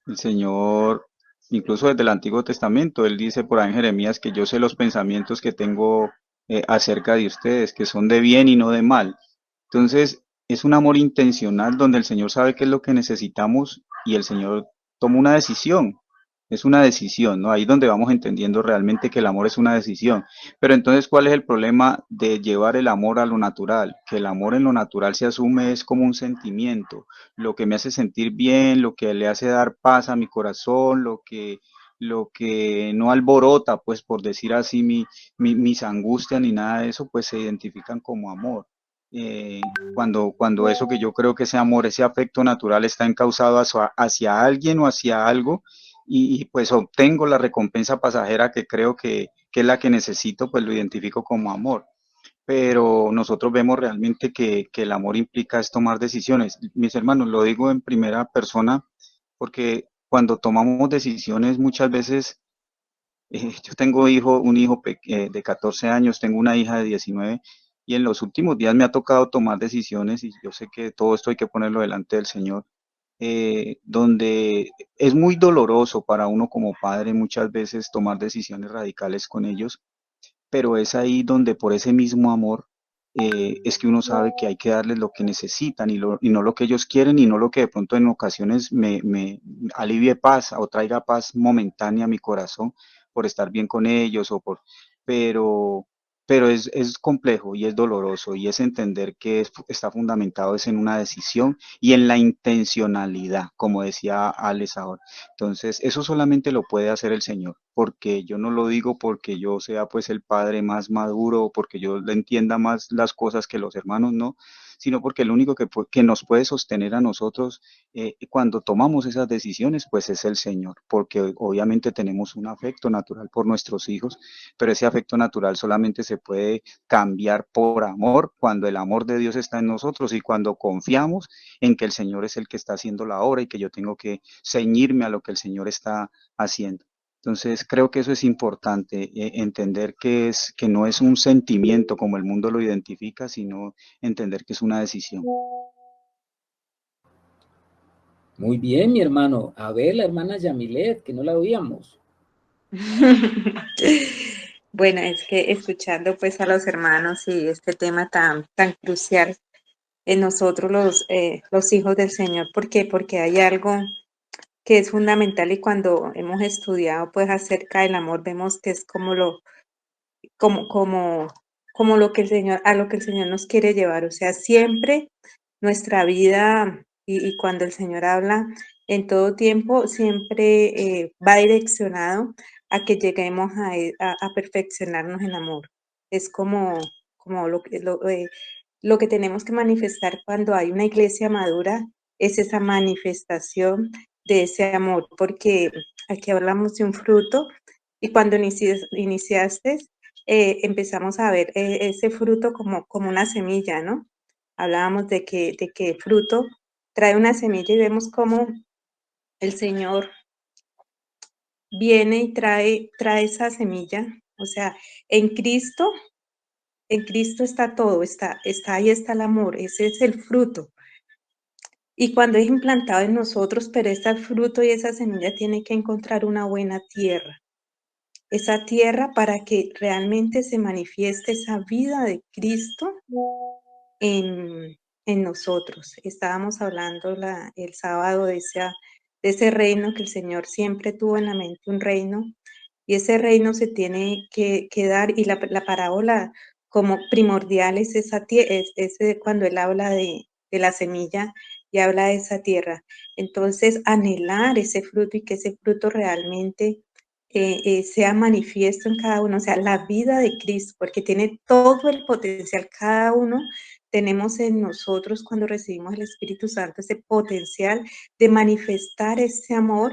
S2: El Señor, incluso desde el Antiguo Testamento, Él dice por ahí en Jeremías que yo sé los pensamientos que tengo acerca de ustedes, que son de bien y no de mal. Entonces, es un amor intencional donde el Señor sabe qué es lo que necesitamos y el Señor toma una decisión. Es una decisión, ¿no? Ahí es donde vamos entendiendo realmente que el amor es una decisión. Pero entonces, ¿cuál es el problema de llevar el amor a lo natural? Que el amor en lo natural se asume es como un sentimiento, lo que me hace sentir bien, lo que le hace dar paz a mi corazón, lo que no alborota, pues por decir así, mis angustias ni nada de eso, pues se identifican como amor. Cuando eso que yo creo que ese amor, ese afecto natural está encauzado hacia alguien o hacia algo, y pues obtengo la recompensa pasajera que creo que es la que necesito, pues lo identifico como amor. Pero nosotros vemos realmente que el amor implica es tomar decisiones. Mis hermanos, lo digo en primera persona porque cuando tomamos decisiones muchas veces, yo tengo un hijo de 14 años, tengo una hija de 19 y en los últimos días me ha tocado tomar decisiones y yo sé que todo esto hay que ponerlo delante del Señor, donde es muy doloroso para uno como padre muchas veces tomar decisiones radicales con ellos, pero es ahí donde por ese mismo amor es que uno sabe que hay que darles lo que necesitan y no lo que ellos quieren y no lo que de pronto en ocasiones me alivie paz o traiga paz momentánea a mi corazón por estar bien con ellos pero, pero es complejo y es doloroso y es entender que está fundamentado es en una decisión y en la intencionalidad, como decía Alex ahora. Entonces, eso solamente lo puede hacer el Señor, porque yo no lo digo porque yo sea pues el padre más maduro o porque yo le entienda más las cosas que los hermanos, no, sino porque el único que nos puede sostener a nosotros cuando tomamos esas decisiones, pues es el Señor, porque obviamente tenemos un afecto natural por nuestros hijos, pero ese afecto natural solamente se puede cambiar por amor cuando el amor de Dios está en nosotros y cuando confiamos en que el Señor es el que está haciendo la obra y que yo tengo que ceñirme a lo que el Señor está haciendo. Entonces, creo que eso es importante, entender que no es un sentimiento como el mundo lo identifica, sino entender que es una decisión.
S1: Muy bien, mi hermano. A ver, la hermana Yamilet, que no la oíamos.
S12: Bueno, es que escuchando pues a los hermanos y este tema tan crucial en nosotros los hijos del Señor. ¿Por qué? Porque hay algo que es fundamental y cuando hemos estudiado pues acerca del amor vemos que es como como lo que el Señor, a lo que el Señor nos quiere llevar. O sea, siempre nuestra vida, y cuando el Señor habla en todo tiempo, siempre va direccionado a que lleguemos a perfeccionarnos en amor. Es como lo que tenemos que manifestar cuando hay una iglesia madura, es esa manifestación de ese amor, porque aquí hablamos de un fruto y cuando iniciaste, empezamos a ver ese fruto como una semilla, ¿no? Hablábamos de que el fruto trae una semilla y vemos cómo el Señor viene y trae esa semilla. O sea, en Cristo, en Cristo está todo, está ahí está el amor, ese es el fruto. Y cuando es implantado en nosotros, pero ese fruto y esa semilla tiene que encontrar una buena tierra. Esa tierra para que realmente se manifieste esa vida de Cristo en nosotros. Estábamos hablando el sábado de ese reino que el Señor siempre tuvo en la mente, un reino, y ese reino se tiene que dar, y la parábola como primordial es cuando Él habla de la semilla y habla de esa tierra. Entonces, anhelar ese fruto y que ese fruto realmente sea manifiesto en cada uno, o sea, la vida de Cristo, porque tiene todo el potencial, cada uno tenemos en nosotros cuando recibimos el Espíritu Santo ese potencial de manifestar ese amor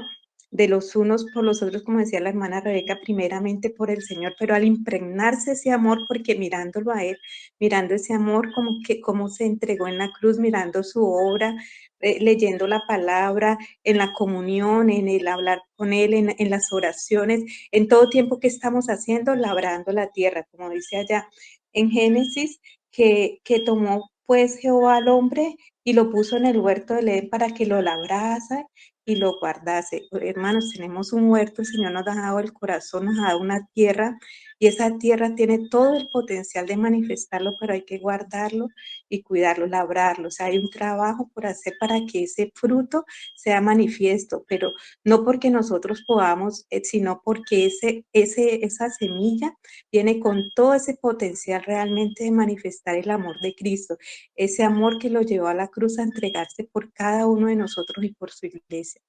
S12: de los unos por los otros, como decía la hermana Rebeca, primeramente por el Señor, pero al impregnarse ese amor, porque mirándolo a Él, mirando ese amor como se entregó en la cruz, mirando su obra, leyendo la palabra, en la comunión, en el hablar con Él, en las oraciones, en todo tiempo que estamos haciendo, labrando la tierra, como dice allá en Génesis, que tomó pues Jehová al hombre y lo puso en el huerto del Edén para que lo labrase y lo guardase. Hermanos, tenemos un huerto, el Señor nos ha dado el corazón, nos ha dado una tierra, y esa tierra tiene todo el potencial de manifestarlo, pero hay que guardarlo y cuidarlo, labrarlo. O sea, hay un trabajo por hacer para que ese fruto sea manifiesto, pero no porque nosotros podamos, sino porque esa semilla viene con todo ese potencial realmente de manifestar el amor de Cristo, ese amor que lo llevó a la cruz a entregarse por cada uno de nosotros y por su iglesia.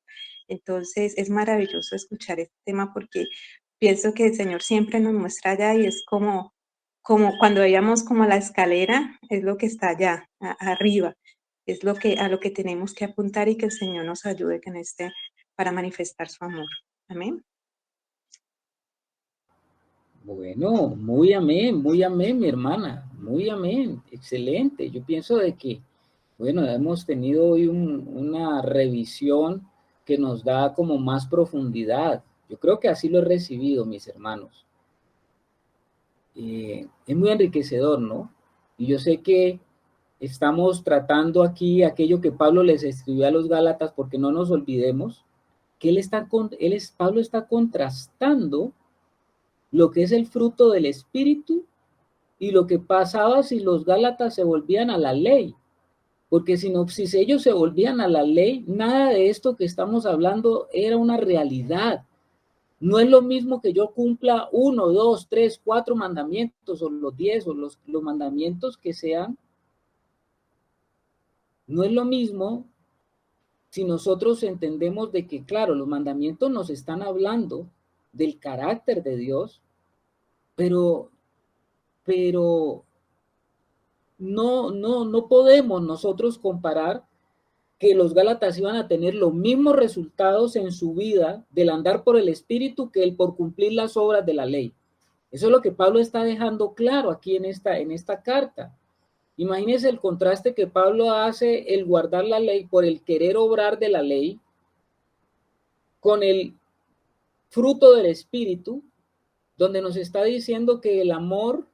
S12: Entonces, es maravilloso escuchar este tema porque pienso que el Señor siempre nos muestra allá, y es como cuando veíamos como la escalera, es lo que está allá, arriba, es a lo que tenemos que apuntar, y que el Señor nos ayude para manifestar su amor. Amén.
S1: Bueno, muy amén, mi hermana, muy amén, excelente. Yo pienso de que, bueno, hemos tenido hoy una revisión que nos da como más profundidad. Yo creo que así lo he recibido, mis hermanos. Es muy enriquecedor, ¿no? Y yo sé que estamos tratando aquí aquello que Pablo les escribió a los Gálatas, porque no nos olvidemos que Pablo está contrastando lo que es el fruto del Espíritu y lo que pasaba si los Gálatas se volvían a la ley. Porque si ellos se volvían a la ley, nada de esto que estamos hablando era una realidad. No es lo mismo que yo cumpla 1, 2, 3, 4 mandamientos, o los 10, o los mandamientos que sean. No es lo mismo si nosotros entendemos de que, claro, los mandamientos nos están hablando del carácter de Dios, pero no podemos nosotros comparar que los Gálatas iban a tener los mismos resultados en su vida del andar por el Espíritu que el por cumplir las obras de la ley. Eso es lo que Pablo está dejando claro aquí en esta carta. Imagínense el contraste que Pablo hace, el guardar la ley por el querer obrar de la ley, con el fruto del Espíritu, donde nos está diciendo que el amor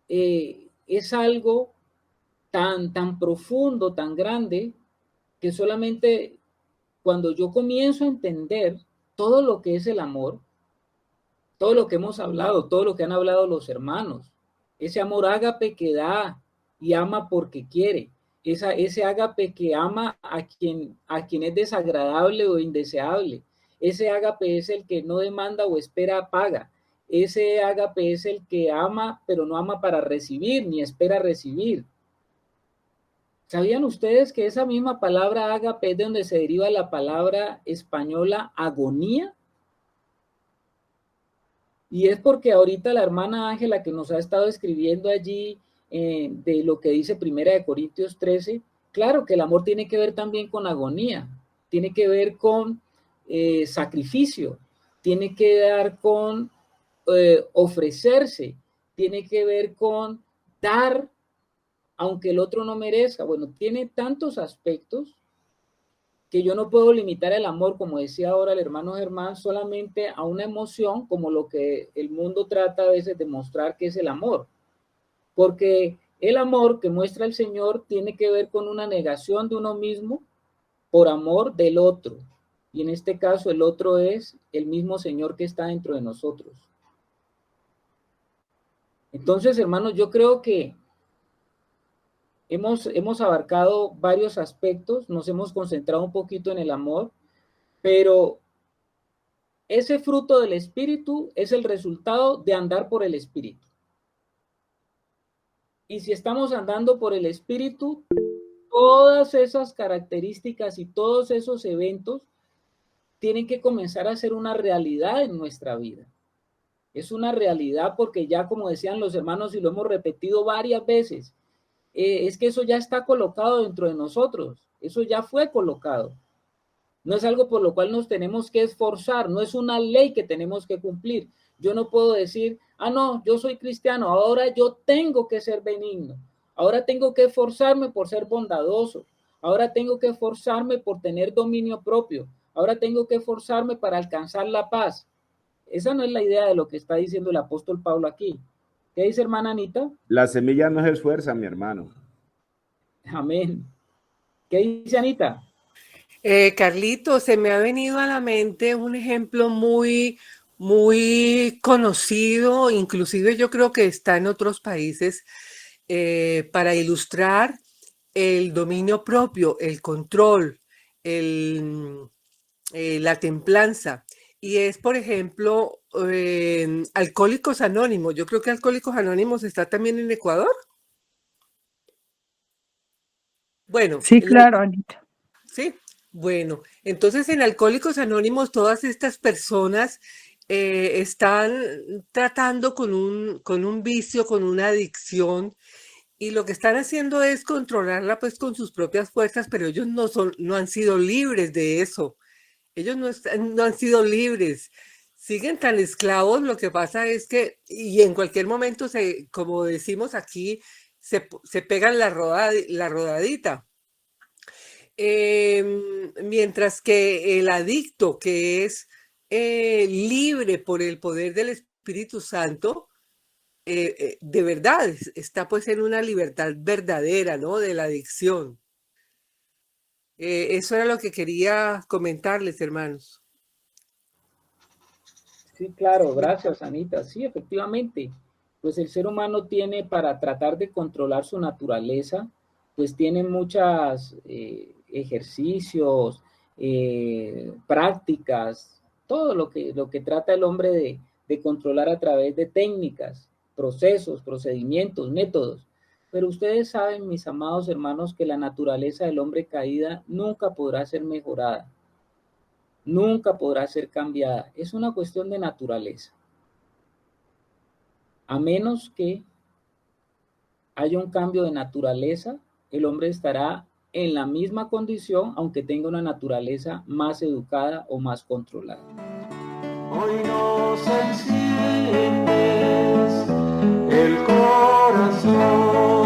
S1: es algo tan profundo, tan grande, que solamente cuando yo comienzo a entender todo lo que es el amor, todo lo que hemos hablado, todo lo que han hablado los hermanos, ese amor ágape que da y ama porque quiere, ese ágape que ama a quien es desagradable o indeseable, ese ágape es el que no demanda o espera paga, ese ágape es el que ama, pero no ama para recibir, ni espera recibir. ¿Sabían ustedes que esa misma palabra ágape es de donde se deriva la palabra española agonía? Y es porque ahorita la hermana Ángela, que nos ha estado escribiendo allí de lo que dice 1 Corintios 13, claro que el amor tiene que ver también con agonía, tiene que ver con sacrificio, tiene que ver con ofrecerse, tiene que ver con dar aunque el otro no merezca. Bueno, tiene tantos aspectos que yo no puedo limitar el amor, como decía ahora el hermano Germán, solamente a una emoción, como lo que el mundo trata a veces de mostrar que es el amor. Porque el amor que muestra el Señor tiene que ver con una negación de uno mismo por amor del otro. Y en este caso el otro es el mismo Señor que está dentro de nosotros. Entonces, hermanos, yo creo que hemos abarcado varios aspectos, nos hemos concentrado un poquito en el amor, pero ese fruto del Espíritu es el resultado de andar por el Espíritu. Y si estamos andando por el Espíritu, todas esas características y todos esos eventos tienen que comenzar a ser una realidad en nuestra vida. Es una realidad porque ya, como decían los hermanos, y lo hemos repetido varias veces, es que eso ya está colocado dentro de nosotros, eso ya fue colocado. No es algo por lo cual nos tenemos que esforzar, no es una ley que tenemos que cumplir. Yo no puedo decir, no, yo soy cristiano, ahora yo tengo que ser benigno, ahora tengo que esforzarme por ser bondadoso, ahora tengo que esforzarme por tener dominio propio, ahora tengo que esforzarme para alcanzar la paz. Esa no es la idea de lo que está diciendo el apóstol Pablo aquí. ¿Qué dice, hermana Anita?
S4: La semilla no se esfuerza, mi hermano.
S1: Amén. ¿Qué dice Anita?
S11: Carlito, se me ha venido a la mente un ejemplo muy conocido, inclusive yo creo que está en otros países, para ilustrar el dominio propio, el control, la templanza. Y es, por ejemplo, Alcohólicos Anónimos. Yo creo que Alcohólicos Anónimos está también en Ecuador. Bueno.
S6: Sí, claro, Anita.
S11: Sí, bueno. Entonces, en Alcohólicos Anónimos, todas estas personas están tratando con un vicio, con una adicción, y lo que están haciendo es controlarla pues con sus propias fuerzas, pero ellos no han sido libres de eso. Ellos no han sido libres, siguen tan esclavos. Lo que pasa es que, y en cualquier momento, como decimos aquí, se pegan la rodadita. Mientras que el adicto, que es libre por el poder del Espíritu Santo, de verdad está pues en una libertad verdadera, ¿no? De la adicción. Eso era lo que quería comentarles, hermanos.
S1: Sí, claro, gracias, Anita. Sí, efectivamente, pues el ser humano tiene, para tratar de controlar su naturaleza, pues tiene muchos ejercicios, prácticas, todo lo que trata el hombre de controlar a través de técnicas, procesos, procedimientos, métodos. Pero ustedes saben, mis amados hermanos, que la naturaleza del hombre caída nunca podrá ser mejorada, nunca podrá ser cambiada. Es una cuestión de naturaleza. A menos que haya un cambio de naturaleza, el hombre estará en la misma condición, aunque tenga una naturaleza más educada o más controlada.
S13: Hoy nos enciendes el corazón.